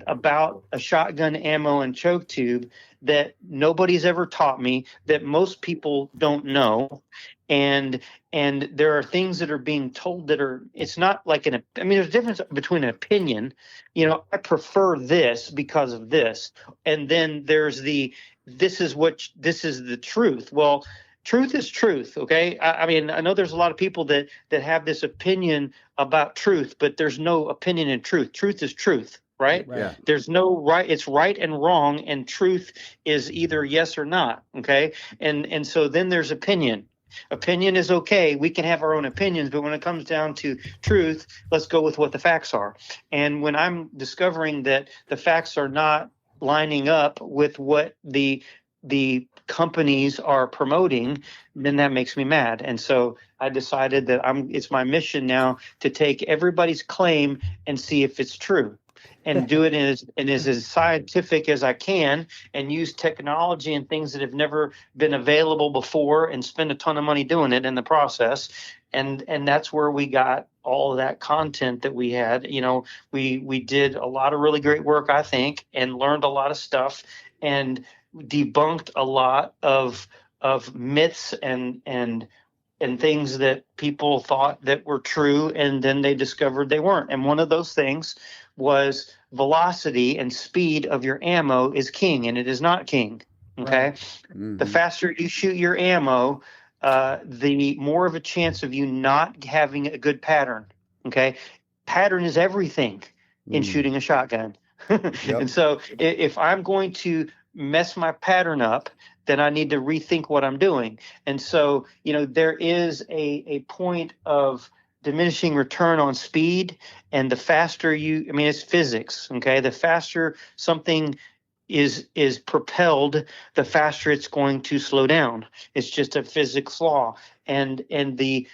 about a shotgun ammo and choke tube that nobody's ever taught me, that most people don't know. And there are things that are being told that it's not like there's a difference between an opinion. I prefer this because of this. And then there's this is the truth. Well, truth is truth. Okay. I know there's a lot of people that have this opinion about truth, but there's no opinion in truth. Truth is truth. Right? Yeah. There's no right. It's right and wrong, and truth is either yes or not. Okay. And so then there's opinion. Opinion is okay. We can have our own opinions, but when it comes down to truth, let's go with what the facts are. And when I'm discovering that the facts are not lining up with what the companies are promoting, then that makes me mad. And so I decided that it's my mission now to take everybody's claim and see if it's true, and do it as scientific as I can, and use technology and things that have never been available before, and spend a ton of money doing it in the process. And that's where we got all of that content that we had. We did a lot of really great work, I think, and learned a lot of stuff, and debunked a lot of myths and things that people thought that were true, and then they discovered they weren't. And one of those things was velocity and speed of your ammo is king, and it is not king. Okay. Right. Mm-hmm. The faster you shoot your ammo, the more of a chance of you not having a good pattern. Okay. Pattern is everything in shooting a shotgun. Yep. And so if I'm going to mess my pattern up, then I need to rethink what I'm doing. And so, there is a point of diminishing return on speed, and the faster it's physics. Okay. The faster something is propelled, the faster it's going to slow down. It's just a physics law. And the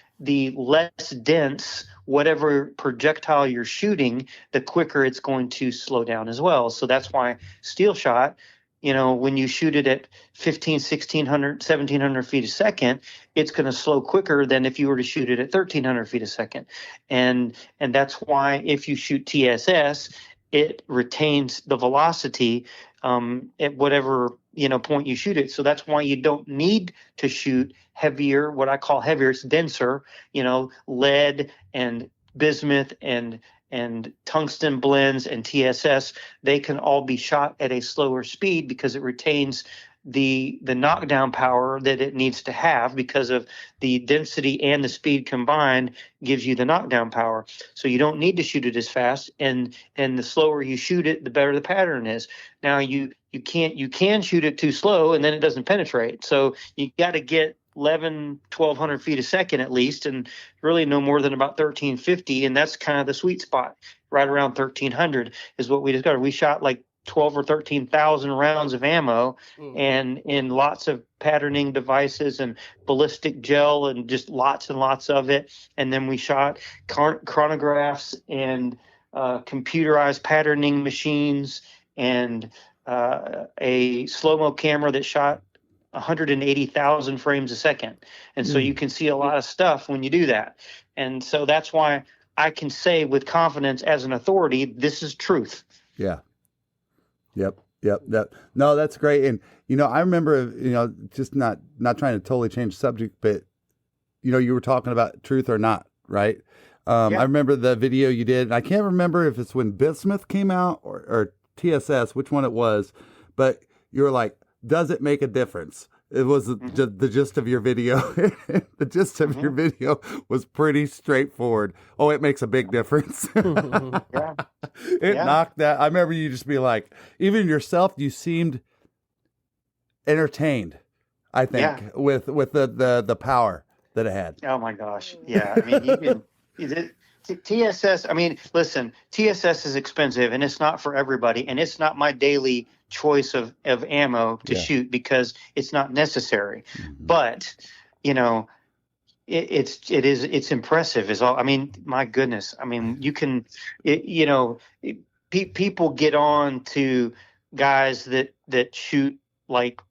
less dense whatever projectile you're shooting, the quicker it's going to slow down as well. So that's why steel shot, when you shoot it at 1,500, 1,600, 1,700 feet a second, it's going to slow quicker than if you were to shoot it at 1,300 feet a second. And that's why if you shoot TSS, it retains the velocity at whatever point you shoot it. So that's why you don't need to shoot heavier, what I call heavier, it's denser, lead and bismuth and tungsten blends and TSS. They can all be shot at a slower speed because it retains the knockdown power that it needs to have, because of the density and the speed combined gives you the knockdown power. So you don't need to shoot it as fast, and the slower you shoot it, the better the pattern is. Now you can shoot it too slow, and then it doesn't penetrate. So you got to get 1,200 feet a second at least, and really no more than about 1,350, and that's kind of the sweet spot. Right around 1,300 is what we discovered. We shot like 12 or 13,000 rounds of ammo, and in lots of patterning devices and ballistic gel, and just lots and lots of it. And then we shot chronographs and computerized patterning machines, and a slow-mo camera that shot 180,000 frames a second. And so you can see a lot of stuff when you do that. And so that's why I can say with confidence as an authority, this is truth. Yeah. Yep. No, that's great. And, I remember, just not trying to totally change the subject, but, you were talking about truth or not, right? I remember the video you did, and I can't remember if it's when bismuth came out or TSS, which one it was, but you were like, does it make a difference? It was the gist of your video. The gist of your video was pretty straightforward. Oh, it makes a big difference. It knocked that. I remember you just be like, even yourself, you seemed entertained, I think, with the power that it had. Oh my gosh. Yeah. TSS, listen, TSS is expensive, and it's not for everybody, and it's not my daily choice of ammo to shoot because it's not necessary. But, you know, it's impressive is all. I mean, my goodness. I mean, you can, people get on to guys that shoot like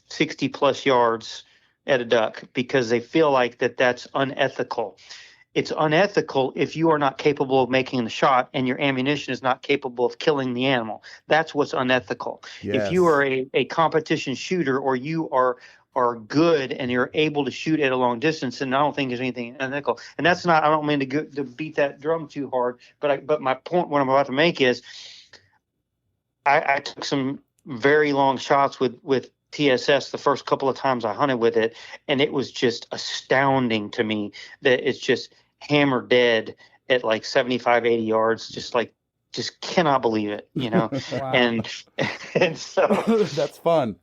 60 plus yards at a duck because they feel like that's unethical. It's unethical if you are not capable of making the shot and your ammunition is not capable of killing the animal. That's what's unethical. Yes. If you are a competition shooter or you are good and you're able to shoot at a long distance, and I don't think there's anything unethical. And that's not, I don't mean to beat that drum too hard, but my point, what I'm about to make is I took some very long shots with TSS the first couple of times I hunted with it, and it was just astounding to me that it's just hammer dead at like 75, 80 yards, just cannot believe it, you know. Wow. and so that's fun.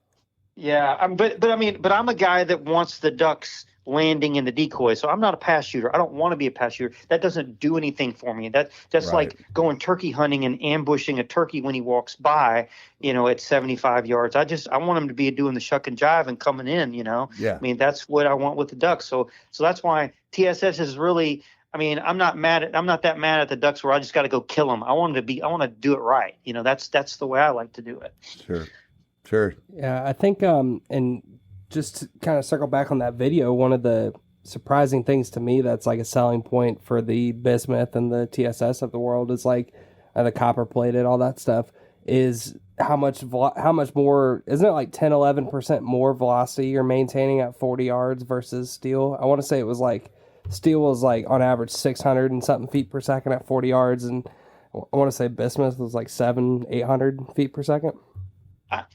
Yeah, but I'm a guy that wants the ducks landing in the decoy. So I'm not a pass shooter. I don't want to be a pass shooter. That doesn't do anything for me. That's Right. like going turkey hunting and ambushing a turkey when he walks by, you know, at 75 yards. I want him to be doing the shuck and jive and coming in, you know. Yeah. I mean, that's what I want with the ducks. So that's why TSS is really, I mean, I'm not that mad at the ducks where I just got to go kill them. I want to do it right. You know, that's the way I like to do it. Sure. Yeah, I think, and just to kind of circle back on that video, one of the surprising things to me that's like a selling point for the bismuth and the TSS of the world is like the copper plated, all that stuff, is how much more, isn't it like 10, 11% more velocity you're maintaining at 40 yards versus steel? I want to say it was like, steel was like on average 600 and something feet per second at 40 yards. And I want to say bismuth was like 800 feet per second.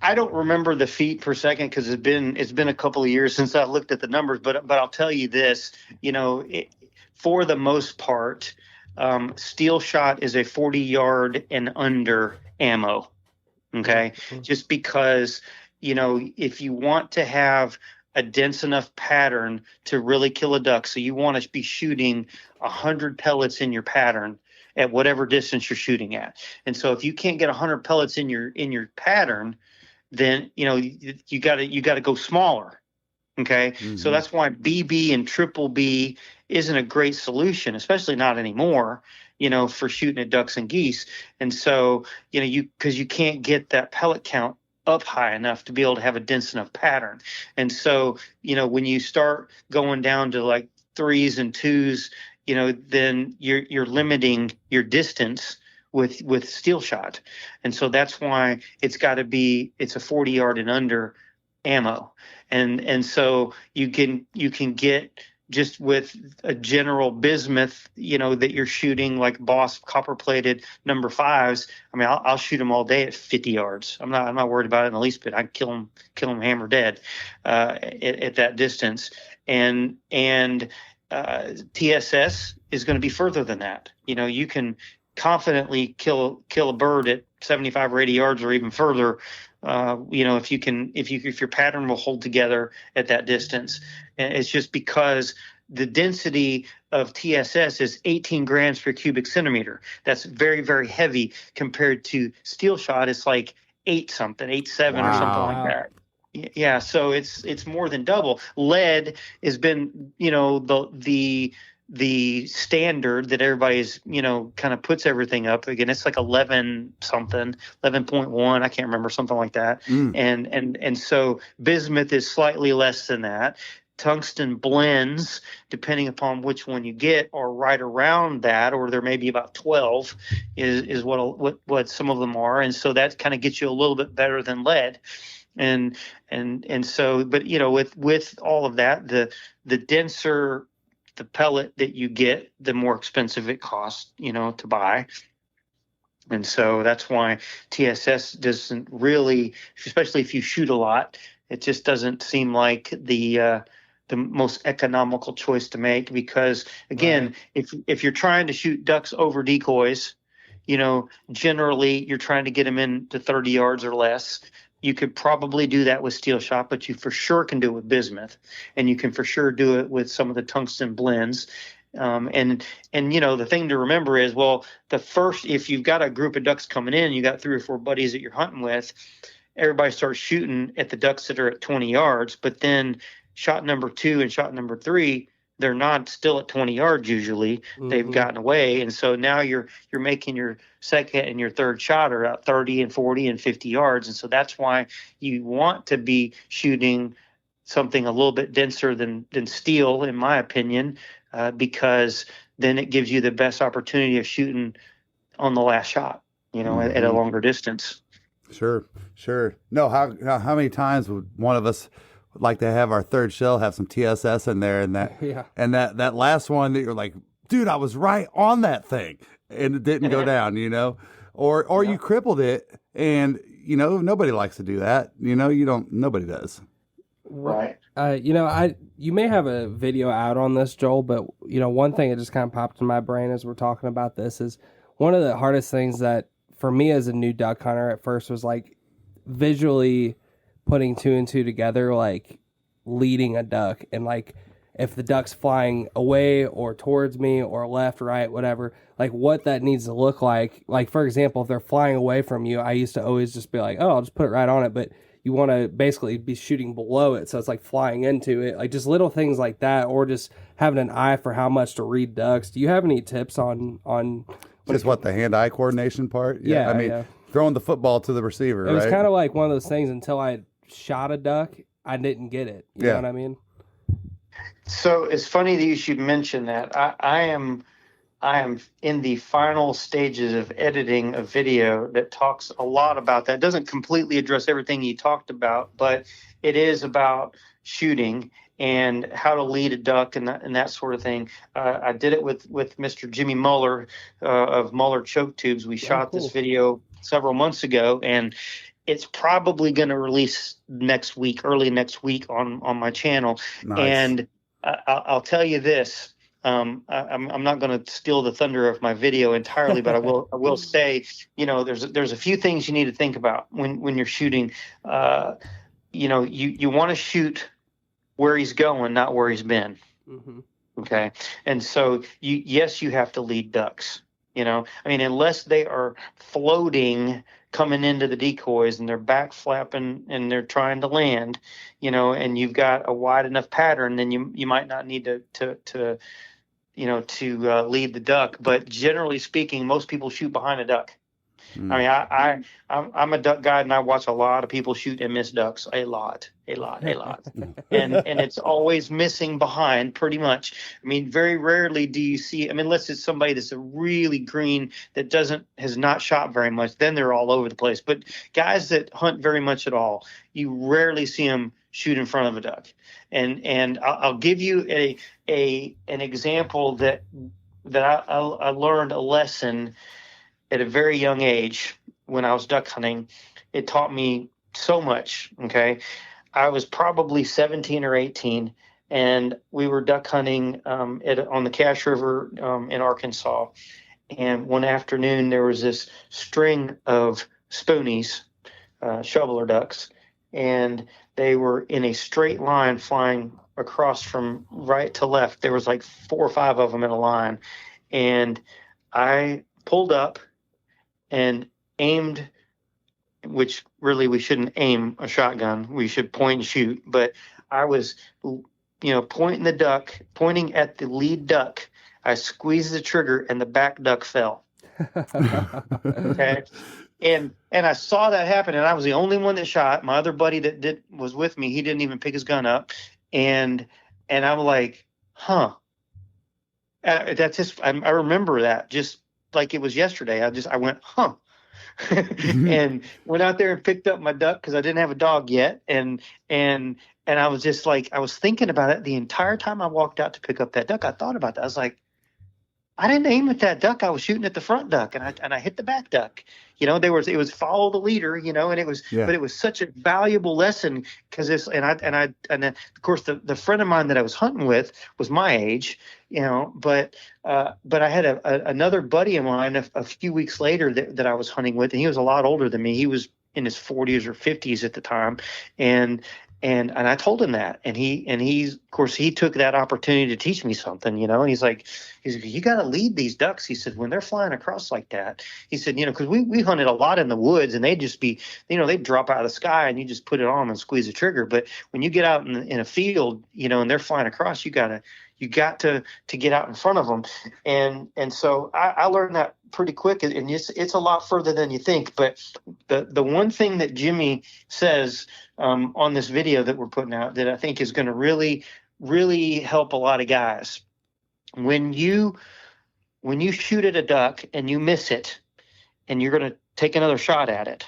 I don't remember the feet per second because it's been a couple of years since I looked at the numbers, but I'll tell you this, you know, for the most part, steel shot is a 40 yard and under ammo. Okay. Mm-hmm. Just because, you know, if you want to have a dense enough pattern to really kill a duck, so you want to be shooting 100 pellets in your pattern at whatever distance you're shooting at. And so if you can't get 100 pellets in your pattern, then, you know, you got to go smaller. Okay. Mm-hmm. So that's why BB and triple B isn't a great solution, especially not anymore, you know, for shooting at ducks and geese. And so, you know, because you can't get that pellet count up high enough to be able to have a dense enough pattern. And so, you know, when you start going down to like 3s and 2s, you know, then you're limiting your distance with steel shot. And so that's why it's a 40 yard and under ammo. And so you can get just with a general bismuth, you know, that you're shooting like Boss copper plated number 5s. I mean, I'll shoot them all day at 50 yards. I'm not worried about it in the least bit. I can kill them hammer dead at that distance. And TSS is going to be further than that. You know, you can confidently kill a bird at 75 or 80 yards or even further. You know, if your pattern will hold together at that distance. And it's just because the density of TSS is 18 grams per cubic centimeter. That's very, very heavy compared to steel shot. It's like 8-7 or something like that. Yeah, so it's more than double. Lead has been, you know, the standard that everybody's, you know, kind of puts everything up. Again, it's like 11.1, I can't remember, something like that. And so bismuth is slightly less than that. Tungsten blends, depending upon which one you get, are right around that, or there may be about 12 is what some of them are. And so that kind of gets you a little bit better than lead. And so, but you know, with all of that, the denser the pellet that you get, the more expensive it costs, you know, to buy. And so that's why TSS doesn't really, especially if you shoot a lot, it just doesn't seem like the most economical choice to make, because again, right, if you're trying to shoot ducks over decoys, you know, generally you're trying to get them into 30 yards or less. You could probably do that with steel shot, but you for sure can do it with bismuth, and you can for sure do it with some of the tungsten blends. And the thing to remember is, well, if you've got a group of ducks coming in, you got 3 or 4 buddies that you're hunting with, everybody starts shooting at the ducks that are at 20 yards, but then shot number 2 and shot number 3, they're not still at 20 yards usually. Mm-hmm. They've gotten away, and so now you're making your second and your third shot are at 30 and 40 and 50 yards, and so that's why you want to be shooting something a little bit denser than steel, in my opinion, because then it gives you the best opportunity of shooting on the last shot, at a longer distance. Sure. No, how many times would one of us like to have our third shell have some TSS in there, and that last one that you're like, dude, I was right on that thing, and it didn't go down, or you crippled it, and nobody likes to do that, nobody does. Right. You may have a video out on this, Joel, but one thing that just kind of popped in my brain as we're talking about this is one of the hardest things that for me as a new duck hunter at first was like visually putting 2 and 2 together, like leading a duck, and like if the duck's flying away or towards me or left, right, whatever, like what that needs to look like. Like, for example, if they're flying away from you, I used to always just be like, oh, I'll just put it right on it, but you want to basically be shooting below it, so it's like flying into it, like just little things like that, or just having an eye for how much to read ducks. Do you have any tips on just what the hand-eye coordination part? Yeah, I mean, throwing the football to the receiver. It was kind of like one of those things until I shot a duck, I didn't get it. You know what I mean? So it's funny that you should mention that. I am in the final stages of editing a video that talks a lot about that. It doesn't completely address everything you talked about, but it is about shooting and how to lead a duck and that sort of thing. I did it with Mr. Jimmy Muller of Muller Choke Tubes. We shot this video several months ago, and it's probably going to release early next week on my channel. Nice. And I'll tell you this. I'm not going to steal the thunder of my video entirely, but I will say, there's a few things you need to think about when you're shooting. You want to shoot where he's going, not where he's been. Mm-hmm. Okay. And so you have to lead ducks, unless they are floating coming into the decoys and they're back flapping and they're trying to land, and you've got a wide enough pattern, then you might not need to lead the duck. But generally speaking, most people shoot behind a duck. I mean, I'm a duck guide, and I watch a lot of people shoot and miss ducks, a lot, and it's always missing behind, pretty much. I mean, very rarely do you see. I mean, unless it's somebody that's a really green that has not shot very much, then they're all over the place. But guys that hunt very much at all, you rarely see them shoot in front of a duck. And I'll give you an example that I learned a lesson at a very young age when I was duck hunting. It taught me so much. Okay. I was probably 17 or 18, and we were duck hunting on the Cache River in Arkansas. And one afternoon there was this string of spoonies, shoveler ducks, and they were in a straight line flying across from right to left. There was like 4 or 5 of them in a line. And I pulled up and aimed, which really we shouldn't aim a shotgun. We should point and shoot. But I was, pointing at the lead duck. I squeezed the trigger and the back duck fell. Okay. And I saw that happen, and I was the only one that shot. My other buddy that was with me, he didn't even pick his gun up. And I'm like, huh. That's just, I remember that just like it was yesterday. I went, huh. And went out there and picked up my duck because I didn't have a dog yet. And I was just like, I was thinking about it the entire time I walked out to pick up that duck. I thought about that. I was like, I didn't aim at that duck. I was shooting at the front duck, and I hit the back duck. It was follow the leader, and it was, but it was such a valuable lesson because of course the friend of mine that I was hunting with was my age, but I had another buddy of mine a few weeks later that I was hunting with, and he was a lot older than me. He was in his 40s or 50s at the time, and And I told him that, and he's of course he took that opportunity to teach me something, and he's like, you got to lead these ducks. He said, when they're flying across like that, he said, because we hunted a lot in the woods, and they'd just be, they'd drop out of the sky, and you just put it on and squeeze the trigger. But when you get out in a field, and they're flying across, you got to get out in front of them. And so I learned that pretty quick, and it's a lot further than you think. But the one thing that Jimmy says on this video that we're putting out that I think is going to really, really help a lot of guys, when you shoot at a duck and you miss it, and you're going to take another shot at it,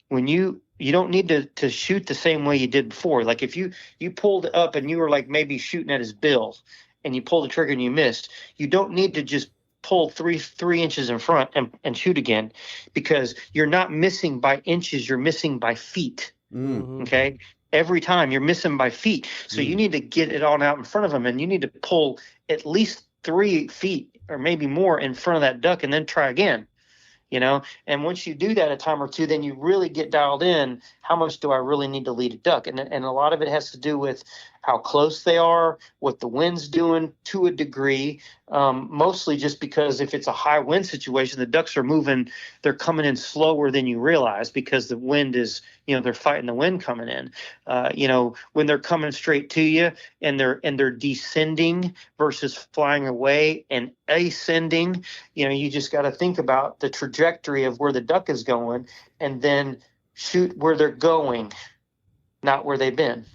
when you don't need to shoot the same way you did before. Like if you pulled up and you were like maybe shooting at his bill, and you pulled the trigger and you missed, you don't need to just pull three inches in front and shoot again, because you're not missing by inches, you're missing by feet. Mm. Okay, every time you're missing by feet, so you need to get it on out in front of them, and you need to pull at least 3 feet or maybe more in front of that duck, and then try again. And once you do that a time or two, then you really get dialed in. How much do I really need to lead a duck? And a lot of it has to do with how close they are, what the wind's doing to a degree, mostly just because if it's a high wind situation, the ducks are moving, they're coming in slower than you realize, because the wind is, they're fighting the wind coming in. When they're coming straight to you and they're descending versus flying away and ascending, you just got to think about the trajectory of where the duck is going, and then shoot where they're going, not where they've been.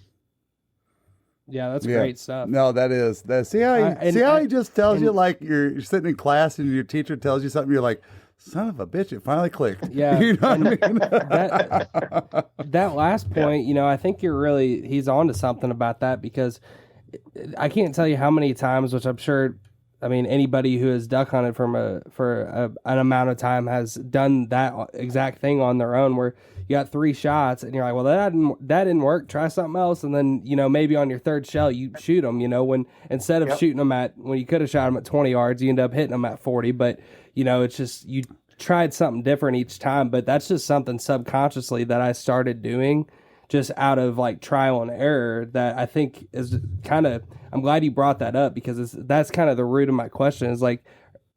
Yeah, that's great stuff. No, that is. See how he just tells you, like you're sitting in class and your teacher tells you something, you're like, son of a bitch, it finally clicked. Yeah. You know what I mean? that last point, I think he's on to something about that, because I can't tell you how many times, which I'm sure, anybody who has duck hunted for an amount of time has done that exact thing on their own, where you got 3 shots and you're like, well, that didn't work. Try something else. And then, maybe on your 3rd shell, you shoot them, when instead of shooting them when you could have shot them at 20 yards, you end up hitting them at 40. But, it's just, you tried something different each time. But that's just something subconsciously that I started doing just out of like trial and error, that I think is kind of, I'm glad you brought that up, because that's kind of the root of my question, is like,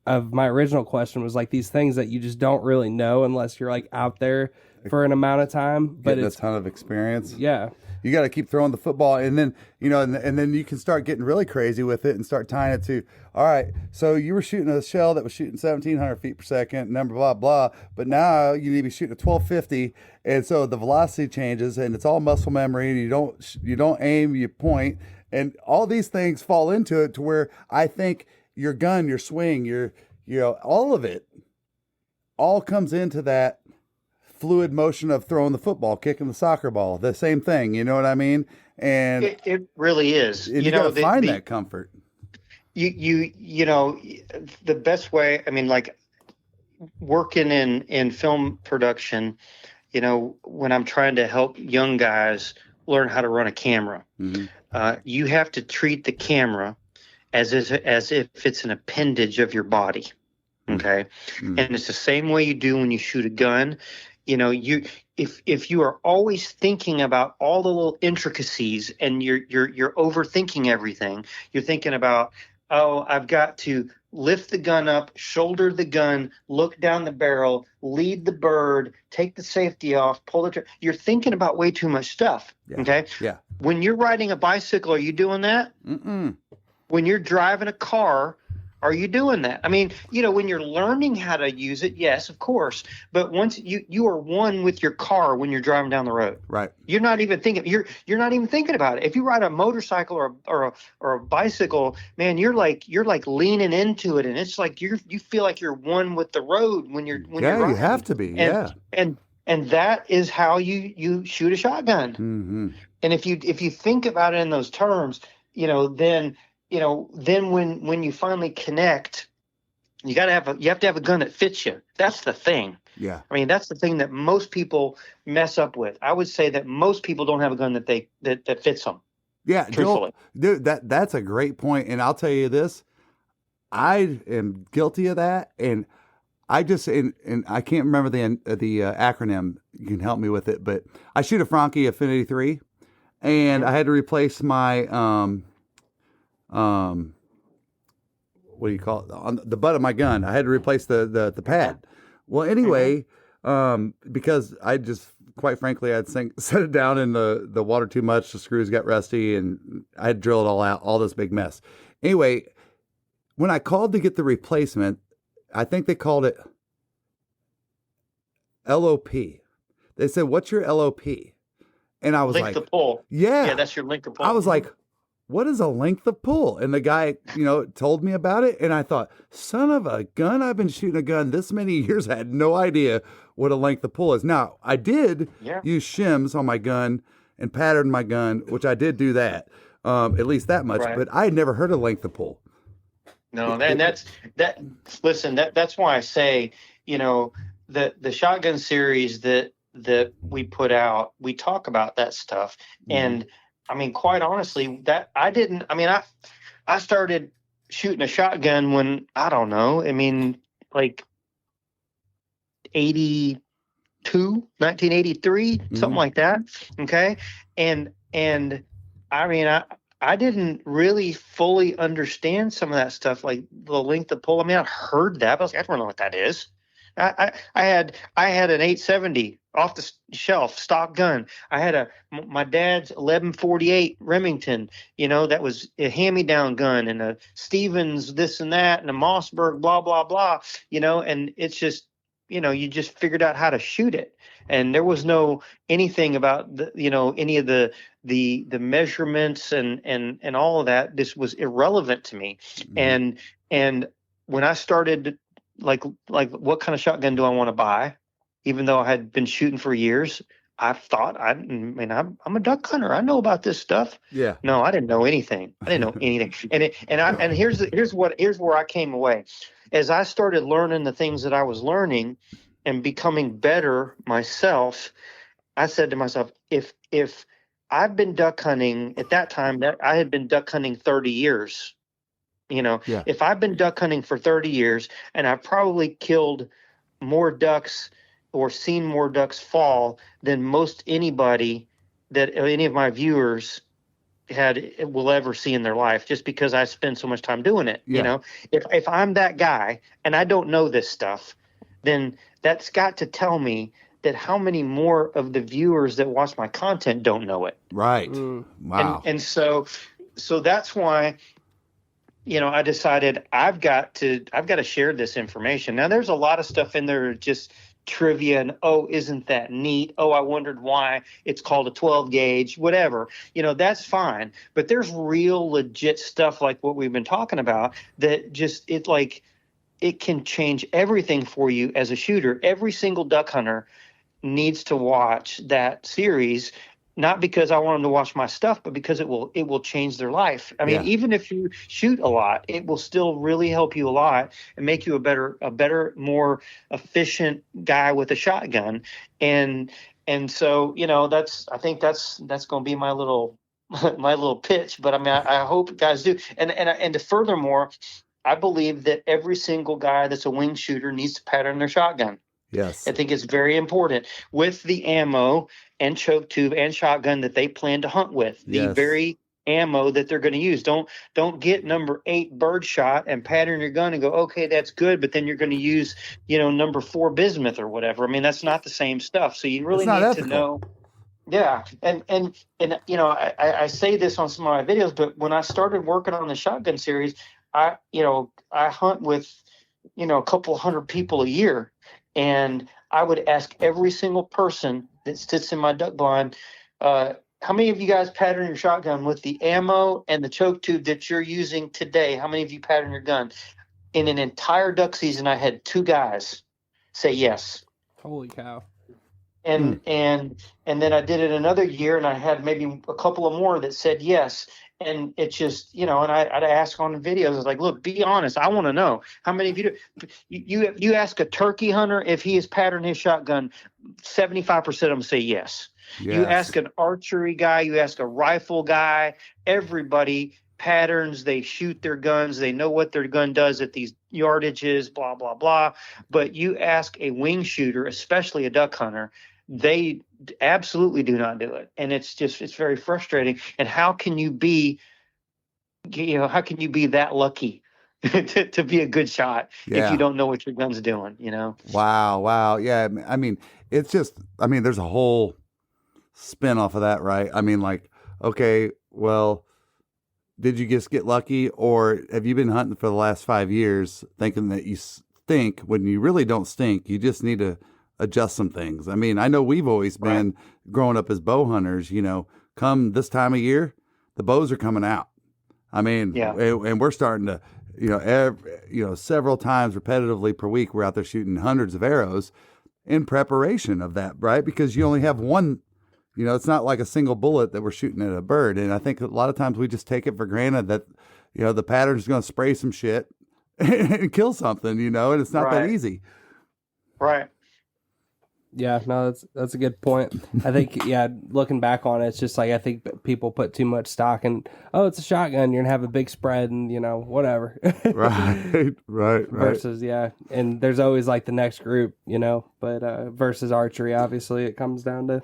of my original question was like these things that you just don't really know unless you're like out there for an amount of time. But it's a ton of experience. Yeah. You got to keep throwing the football, and then, and then you can start getting really crazy with it and start tying it to, all right, so you were shooting a shell that was shooting 1,700 feet per second, number blah, blah, but now you need to be shooting at 1,250. And so the velocity changes, and it's all muscle memory, and you don't aim, you point, and all these things fall into it, to where I think your gun, your swing, your, all of it all comes into that fluid motion of throwing the football, kicking the soccer ball, the same thing. You know what I mean? And it really is. You got to find that comfort. The best way, like working in film production, when I'm trying to help young guys learn how to run a camera, you have to treat the camera as if it's an appendage of your body. Okay. And it's the same way you do when you shoot a gun. If you are always thinking about all the little intricacies, and you're overthinking everything, you're thinking about, oh, I've got to lift the gun up, shoulder the gun, look down the barrel, lead the bird, take the safety off, pull the you're thinking about way too much stuff. Yeah. Okay. Yeah. When you're riding a bicycle, are you doing that? Mm-mm. When you're driving a car, are you doing that? when you're learning how to use it, yes, of course. But once you are one with your car when you're driving down the road, right? You're not even thinking. You're not even thinking about it. If you ride a motorcycle or a bicycle, man, you're like leaning into it, and it's like you feel like you're one with the road when you're riding. You have to be. And that is how you shoot a shotgun. Mm-hmm. And if you think about it in those terms, then when you finally connect, you have to have a gun that fits you. That's the thing. Yeah. That's the thing that most people mess up with. I would say that most people don't have a gun that fits them. Yeah. Truthfully. Dude, that's a great point. And I'll tell you this, I am guilty of that. And I just, and I can't remember the acronym. You can help me with it, but I shoot a Franke Affinity 3. and I had to replace my what do you call it, on the butt of my gun. I had to replace the pad. Well, anyway, because I just, quite frankly, I'd set it down in the water too much. The screws got rusty, and I'd drill it all out, all this big mess. Anyway, when I called to get the replacement, I think they called it LOP. They said, "What's your LOP?" And I was length like, of pull. "Yeah, Yeah, that's your length of pull." I was like, "What is a length of pull?" And the guy, told me about it. And I thought, son of a gun, I've been shooting a gun this many years. I had no idea what a length of pull is. Now, I did use shims on my gun and pattern my gun, which I did do that, at least that much. Right. But I had never heard of length of pull. No, listen, that's why I say, the shotgun series that we put out, we talk about that stuff. And I mean, quite honestly, I started shooting a shotgun when, I don't know, I mean, like 1983, something like that. Okay. And I mean, I didn't really fully understand some of that stuff, like the length of pull. I mean, I heard that, but I was like, I don't know what that is. I had an 870 off the shelf stock gun. I had my dad's 1148 Remington, that was a hand-me-down gun, and a Stevens this and that, and a Mossberg blah blah blah, and it's just, you just figured out how to shoot it, and there was no anything about any of the measurements and all of that. This was irrelevant to me. And when I started, like what kind of shotgun do I want to buy? Even though I had been shooting for years, I thought, I'm a duck hunter. I know about this stuff. Yeah. No, I didn't know anything. And here's where I came away. As I started learning the things that I was learning and becoming better myself, I said to myself, if I've been duck hunting at that time, that I had been duck hunting 30 years. If I've been duck hunting for 30 years and I've probably killed more ducks or seen more ducks fall than most anybody that any of my viewers will ever see in their life, just because I spend so much time doing it. If I'm that guy and I don't know this stuff, then that's got to tell me that how many more of the viewers that watch my content don't know it. Right. Wow. And so that's why, I decided I've got to share this information. Now, there's a lot of stuff in there, just trivia and, oh, isn't that neat? Oh, I wondered why it's called a 12 gauge, whatever. That's fine. But there's real legit stuff like what we've been talking about that just, it can change everything for you as a shooter. Every single duck hunter needs to watch that series, not because I want them to watch my stuff, but because it will change their life. I mean, even if you shoot a lot, it will still really help you a lot and make you a better, more efficient guy with a shotgun. And so, I think that's going to be my little pitch. But I mean, I hope guys do. And furthermore, I believe that every single guy that's a wing shooter needs to pattern their shotgun. Yes. I think it's very important with the ammo and choke tube and shotgun that they plan to hunt with. The very ammo that they're going to use. Don't get number 8 birdshot and pattern your gun and go, okay, that's good, but then you're going to use, number 4 bismuth or whatever. I mean, that's not the same stuff. So you really need to know. Yeah. And I say this on some of my videos, but when I started working on the shotgun series, I hunt with, a couple hundred people a year. And I would ask every single person that sits in my duck blind, how many of you guys pattern your shotgun with the ammo and the choke tube that you're using today? How many of you pattern your gun? In an entire duck season, I had 2 guys say yes. Holy cow. And then I did it another year, and I had maybe a couple of more that said yes. And it's just, and I'd ask on the videos, I was like, look, be honest. I want to know how many of you ask a turkey hunter if he has patterned his shotgun, 75% of them say yes. You ask an archery guy, you ask a rifle guy, everybody patterns, they shoot their guns, they know what their gun does at these yardages, blah, blah, blah. But you ask a wing shooter, especially a duck hunter, they absolutely do not do it. And it's very frustrating. And how can you be that lucky to be a good shot if you don't know what your gun's doing, Wow. Yeah. I mean, it's just, there's a whole spin off of that, right? I mean, like, okay, well, did you just get lucky, or have you been hunting for the last 5 years thinking that you stink when you really don't stink? You just need to adjust some things. I mean, I know we've always been growing up as bow hunters, come this time of year, the bows are coming out. I mean, and we're starting to, several times repetitively per week, we're out there shooting hundreds of arrows in preparation of that, right? Because you only have one, it's not like a single bullet that we're shooting at a bird. And I think a lot of times we just take it for granted that, the pattern is going to spray some shit and kill something, and it's not that easy. Right. Yeah, no, that's a good point. I think, looking back on it, it's just like, I think people put too much stock in, it's a shotgun, you're going to have a big spread and, whatever. Right. Versus, and there's always like the next group, but versus archery, obviously it comes down to,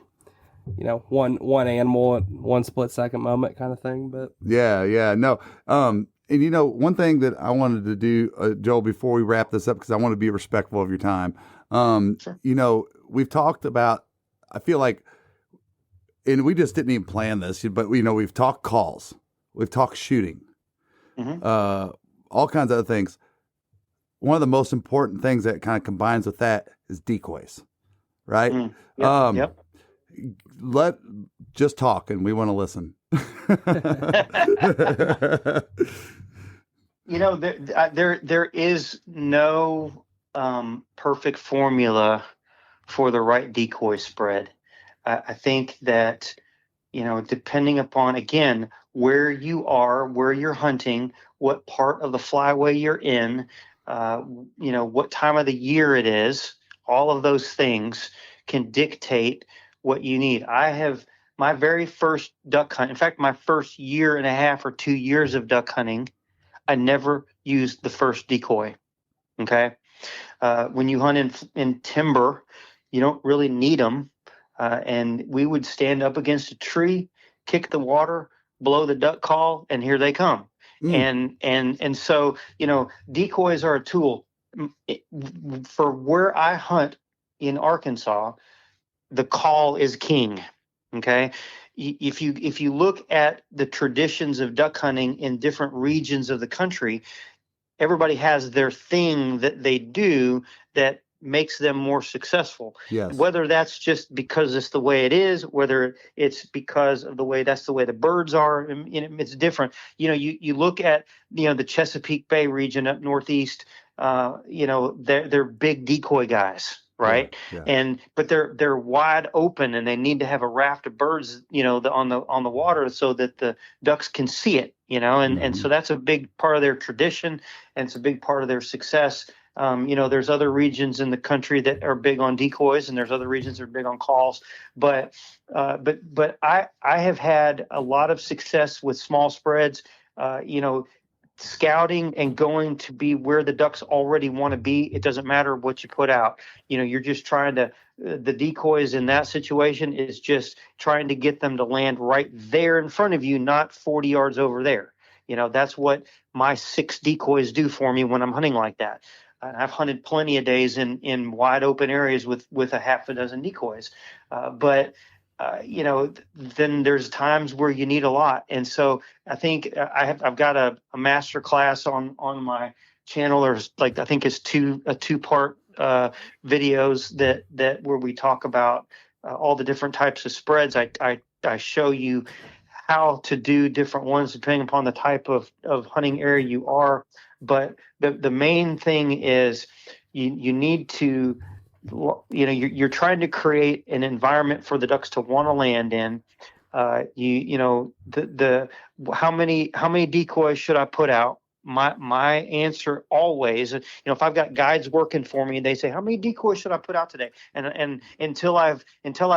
one animal at one split second moment kind of thing. But no. And one thing that I wanted to do, Joel, before we wrap this up, because I want to be respectful of your time. Sure. We've talked about, I feel like, and we just didn't even plan this, but we've talked calls, we've talked shooting, all kinds of other things. One of the most important things that kind of combines with that is decoys, right? Yep. Just talk, and we want to listen. There is no perfect formula for the right decoy spread. I think that, depending upon, again, where you are, where you're hunting, what part of the flyway you're in, what time of the year it is, all of those things can dictate what you need. I have my very first duck hunt. In fact, my first year and a half or 2 years of duck hunting, I never used the first decoy. Okay. When you hunt in timber, you don't really need them. And we would stand up against a tree, kick the water, blow the duck call, and here they come. And so, decoys are a tool. For where I hunt in Arkansas, the call is king. Okay. If you look at the traditions of duck hunting in different regions of the country, everybody has their thing that they do that makes them more successful. Yes. Whether that's just because it's the way it is, whether it's because of that's the way the birds are, it's different. You look at, the Chesapeake Bay region up northeast, they're big decoy guys. Right. Yeah. But they're wide open, and they need to have a raft of birds, on the water so that the ducks can see it, and so that's a big part of their tradition, and it's a big part of their success. There's other regions in the country that are big on decoys, and there's other regions that are big on calls. But I have had a lot of success with small spreads, scouting and going to be where the ducks already want to be. It doesn't matter what you put out. You're just trying to, the decoys in that situation is just trying to get them to land right there in front of you, not 40 yards over there. That's what my 6 decoys do for me when I'm hunting like that. I've hunted plenty of days in wide open areas with a half a dozen decoys. Then there's times where you need a lot. And so I think I've got a master class on my channel. There's I think it's a 2-part videos that where we talk about all the different types of spreads. I show you how to do different ones depending upon the type of hunting area you are. But the main thing is you need to, you're trying to create an environment for the ducks to want to land in. How many decoys should I put out? My answer always, if I've got guides working for me and they say, how many decoys should I put out today? And until I've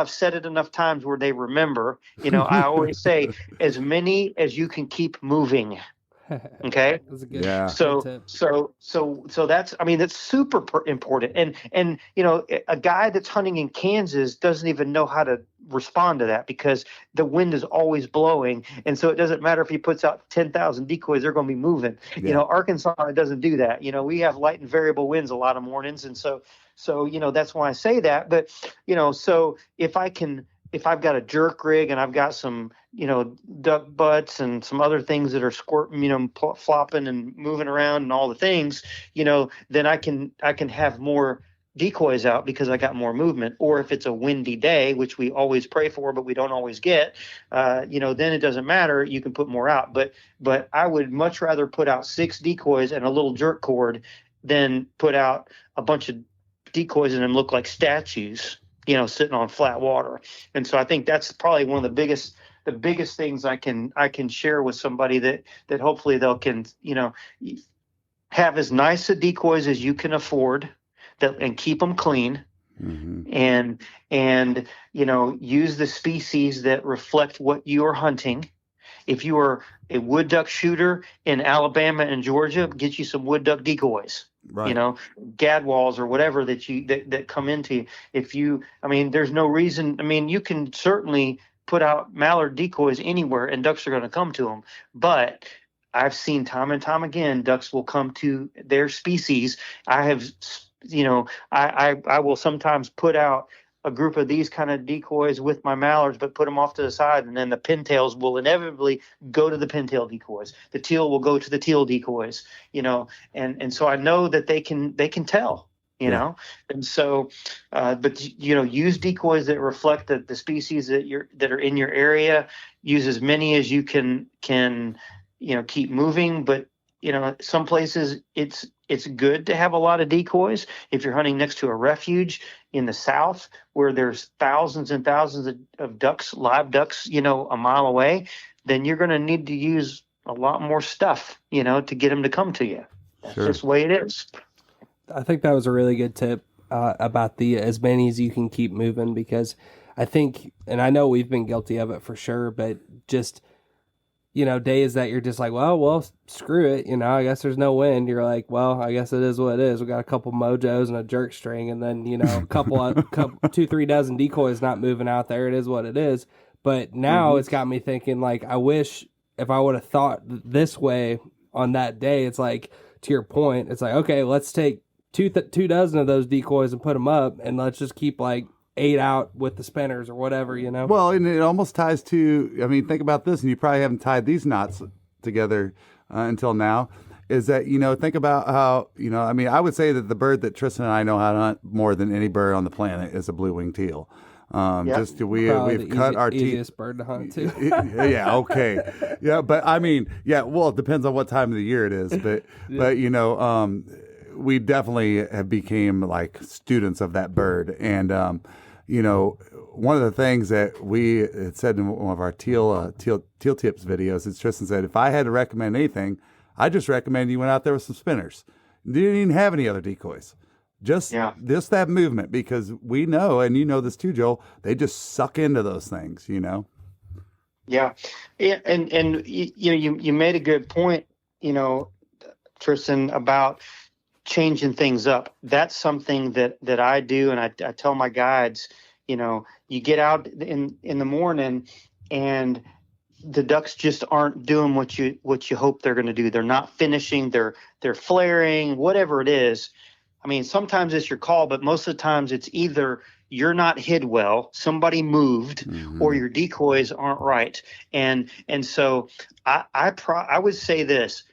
said it enough times where they remember, I always say as many as you can keep moving. Okay. That's a good, Yeah. So, good tip. so that's, I mean, that's super important. And, you know, a guy that's hunting in Kansas doesn't even know how to respond to that because the wind is always blowing. And so it doesn't matter if he puts out 10,000 decoys, they're going to be moving. Yeah. You know, Arkansas, it doesn't do that. You know, we have light and variable winds a lot of mornings. And so, you know, that's why I say that. But, you know, so if I've got a jerk rig and I've got some, you know, duck butts and some other things that are squirting, you know, flopping and moving around and all the things, you know, then I can have more decoys out because I got more movement. Or if it's a windy day, which we always pray for, but we don't always get, you know, then it doesn't matter. You can put more out. But I would much rather put out 6 decoys and a little jerk cord than put out a bunch of decoys and them look like statues, you know, sitting on flat water. And so I think that's probably one of the biggest things I can share with somebody that hopefully they'll can, you know, have as nice a decoys as you can afford and keep them clean. Mm-hmm. And, you know, use the species that reflect what you are hunting. If you are a wood duck shooter in Alabama and Georgia, get you some wood duck decoys. Right. You know, gadwalls or whatever that come into you. I mean, there's no reason. I mean, you can certainly put out mallard decoys anywhere and ducks are going to come to them. But I've seen time and time again, ducks will come to their species. I have, you know, I will sometimes put out a group of these kind of decoys with my mallards, but put them off to the side, and then the pintails will inevitably go to the pintail decoys. The teal will go to the teal decoys, you know, and so I know that they can tell, you know, and so, but you know, use decoys that reflect the species that are in your area. Use as many as you can, you know, keep moving, but you know, some places it's good to have a lot of decoys. If you're hunting next to a refuge in the South where there's thousands and thousands of ducks, live ducks, you know, a mile away, then you're going to need to use a lot more stuff, you know, to get them to come to you. That's just the way it is. I think that was a really good tip about the as many as you can keep moving, because I think, and I know we've been guilty of it for sure, but just, you know, days that you're just like, well, screw it. You know, I guess there's no wind. You're like, well, I guess it is what it is. We got a couple mojos and a jerk string, and then, you know, a couple 2-3 dozen decoys not moving out there. It is what it is. But now it's got me thinking, like, I wish if I would have thought this way on that day. It's like, to your point, it's like, okay, let's take two dozen of those decoys and put them up, and let's just keep like 8 out with the spinners or whatever, you know? Well, and it almost ties to, I mean, think about this, and you probably haven't tied these knots together until now, is that, you know, think about how, you know, I mean, I would say that the bird that Tristan and I know how to hunt more than any bird on the planet is a blue-winged teal. Just we've cut our teeth. Easiest bird to hunt too. Yeah, okay. Yeah, but I mean, yeah, well, it depends on what time of the year it is, but but you know, we definitely have became like students of that bird. And you know, one of the things that we had said in one of our teal tips videos is Tristan said, if I had to recommend anything, I just recommend you went out there with some spinners. You didn't even have any other decoys. Just that movement, because we know, and you know this too, Joel, they just suck into those things, you know? Yeah. And you know, you made a good point, you know, Tristan, about changing things up. That's something that I do. And I tell my guides, you know, you get out in the morning and the ducks just aren't doing what you hope they're going to do. They're not finishing, they're flaring, whatever it is. I mean, sometimes it's your call, but most of the times it's either you're not hid well, somebody moved, or your decoys aren't right. And so I would say this,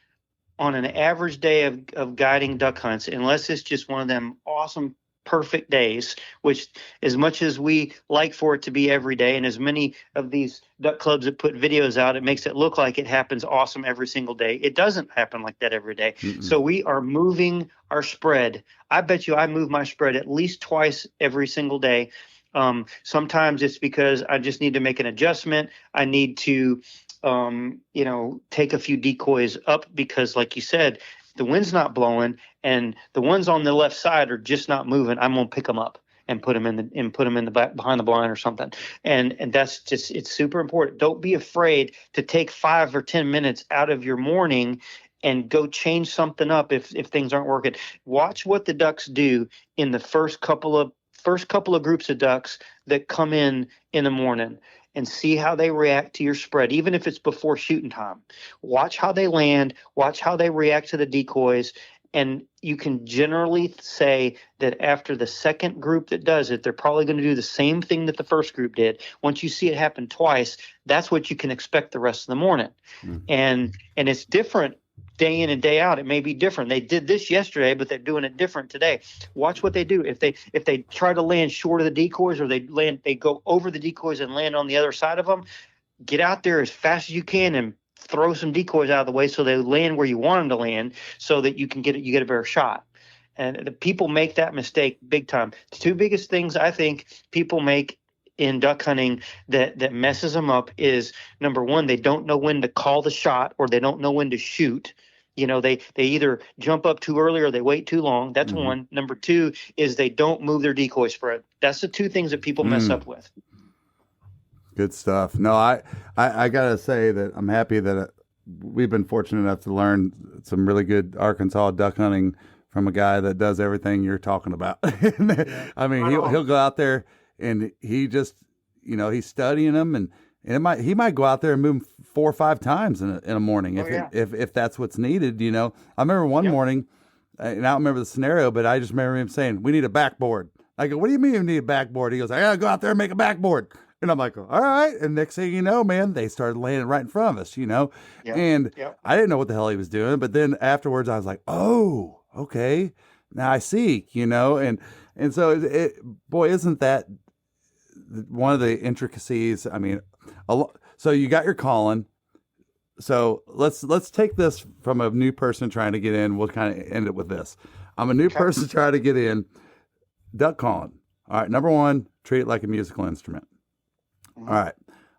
on an average day of guiding duck hunts, unless it's just one of them awesome, perfect days, which as much as we like for it to be every day, and as many of these duck clubs that put videos out, it makes it look like it happens awesome every single day. It doesn't happen like that every day. So we are moving our spread. I bet you I move my spread at least twice every single day. Sometimes it's because I just need to make an adjustment. I need to, you know, take a few decoys up because, like you said, the wind's not blowing and the ones on the left side are just not moving. I'm going to pick them up. and put them in the back behind the blind or something. And that's just, it's super important. Don't be afraid to take 5 or 10 minutes out of your morning and go change something up if things aren't working. Watch what the ducks do in the first couple of groups of ducks that come in the morning, and see how they react to your spread, even if it's before shooting time. Watch how they land, watch how they react to the decoys, and you can generally say that after the second group that does it, they're probably going to do the same thing that the first group did. Once you see it happen twice, that's what you can expect the rest of the morning. And it's different day in and day out. It may be different. They did this yesterday, but they're doing it different today. Watch what they do. If they try to land short of the decoys, or they go over the decoys and land on the other side of them, get out there as fast as you can and throw some decoys out of the way so they land where you want them to land, so that you get a better shot. And the people make that mistake big time. The two biggest things I think people make in duck hunting that messes them up is, number one, they don't know when to call the shot, or they don't know when to shoot. They either jump up too early or they wait too long. That's one. Number two is they don't move their decoy spread. That's the two things that people mess up with. Good stuff. No, I gotta say that I'm happy that we've been fortunate enough to learn some really good Arkansas duck hunting from a guy that does everything you're talking about. I mean, he'll go out there and he just, he's studying them, and he might go out there and move 4 or 5 times in a morning if that's what's needed. I remember one morning, and I don't remember the scenario, but I just remember him saying, "We need a backboard." I go, "What do you mean we need a backboard?" He goes, "I gotta go out there and make a backboard." And I'm like, "All right." And next thing you know, man, they started landing right in front of us, and I didn't know what the hell he was doing. But then afterwards I was like, "Oh, okay. Now I see," and so boy, isn't that one of the intricacies? I mean, so you got your calling. So let's take this from a new person trying to get in. We'll kind of end it with this. I'm a new person trying to get in. Duck calling. All right. Number one, treat it like a musical instrument. All right.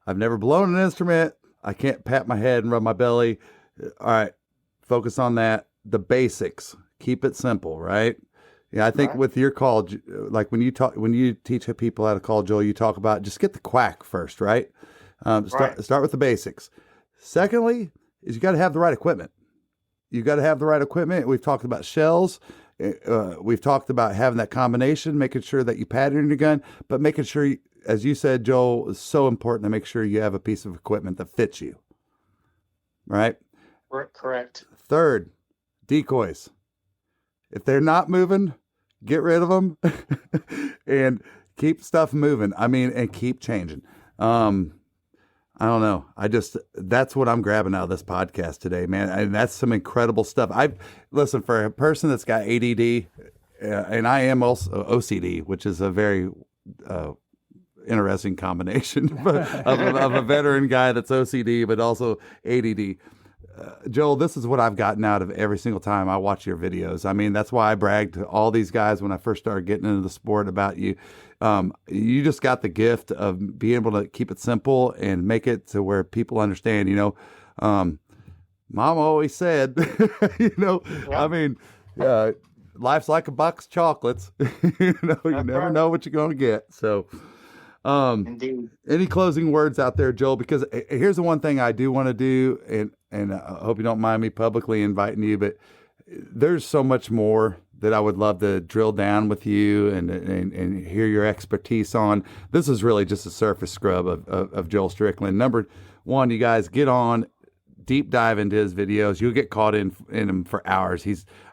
I've never blown an instrument. I can't pat my head and rub my belly. All right. Focus on that. The basics. Keep it simple, right? Yeah, I think with your call, like when you teach people how to call, Joel, you talk about just get the quack first, right? Start with the basics. Secondly, is you got to have the right equipment. You got to have the right equipment. We've talked about shells. We've talked about having that combination, making sure that you pattern your gun, but making sure, as you said, Joel, is so important to make sure you have a piece of equipment that fits you. Right? Correct. Third, decoys. If they're not moving, get rid of them and keep stuff moving. I mean, and keep changing. I don't know. That's what I'm grabbing out of this podcast today, man. And that's some incredible stuff. Listen, for a person that's got ADD, and I am also OCD, which is a very interesting combination of a veteran guy that's OCD, but also ADD. Joel, this is what I've gotten out of every single time I watch your videos. I mean, that's why I bragged to all these guys when I first started getting into the sport about you. You just got the gift of being able to keep it simple and make it to where people understand, Mom always said, I mean, life's like a box of chocolates. You never know what you're going to get. So, Indeed. Any closing words out there, Joel? Because here's the one thing I do want to do, and I hope you don't mind me publicly inviting you, but there's so much more that I would love to drill down with you and hear your expertise on. This is really just a surface scrub of Joel Strickland. Number one, you guys get on, deep dive into his videos. You'll get caught in him for hours.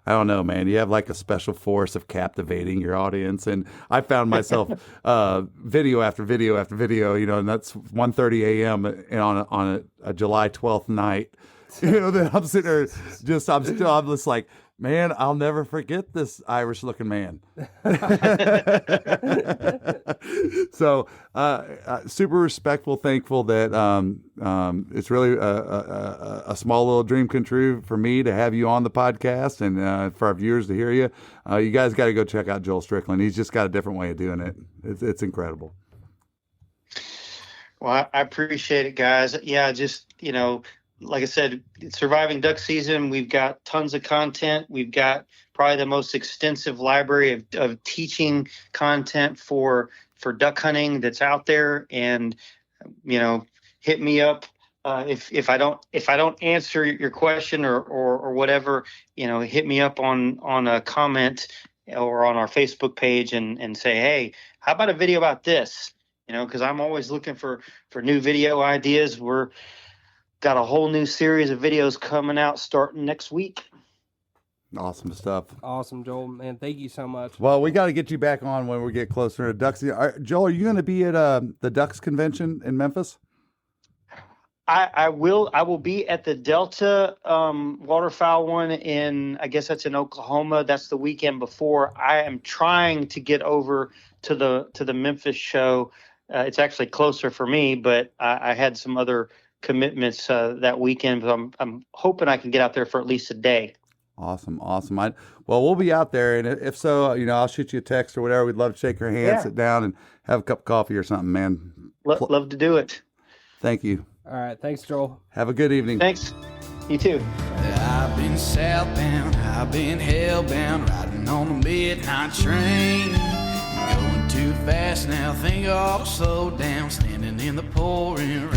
I don't know, man. You have like a special force of captivating your audience. And I found myself video after video after video, and that's 1:30 a.m. and on a July 12th night. That I'm sitting there I'm just like, man, I'll never forget this Irish-looking man. So, super respectful, thankful that it's really a small little dream come true for me to have you on the podcast and for our viewers to hear you. You guys got to go check out Joel Strickland. He's just got a different way of doing it. It's incredible. Well, I appreciate it, guys. Yeah, just, like I said, surviving duck season, we've got tons of content. We've got probably the most extensive library of teaching content for duck hunting that's out there. And, hit me up. If I don't answer your question or whatever, hit me up on a comment or on our Facebook page and say, hey, how about a video about this? Because I'm always looking for new video ideas. We're got a whole new series of videos coming out starting next week. Awesome stuff. Awesome, Joel. Man, thank you so much. Well, we got to get you back on when we get closer to Ducks. Joel, are you going to be at the Ducks convention in Memphis? I will be at the Delta Waterfowl one I guess that's in Oklahoma. That's the weekend before. I am trying to get over to the Memphis show. It's actually closer for me, but I had some other commitments that weekend. But I'm hoping I can get out there for at least a day. Awesome. Well, we'll be out there, and if so, I'll shoot you a text or whatever. We'd love to shake your hand, sit down, and have a cup of coffee or something, man. Love to do it. Thank you. All right. Thanks, Joel. Have a good evening. Thanks. You too. I've been southbound, I've been hellbound, riding on a midnight train. Going too fast now, think I'll slow down, standing in the pouring rain.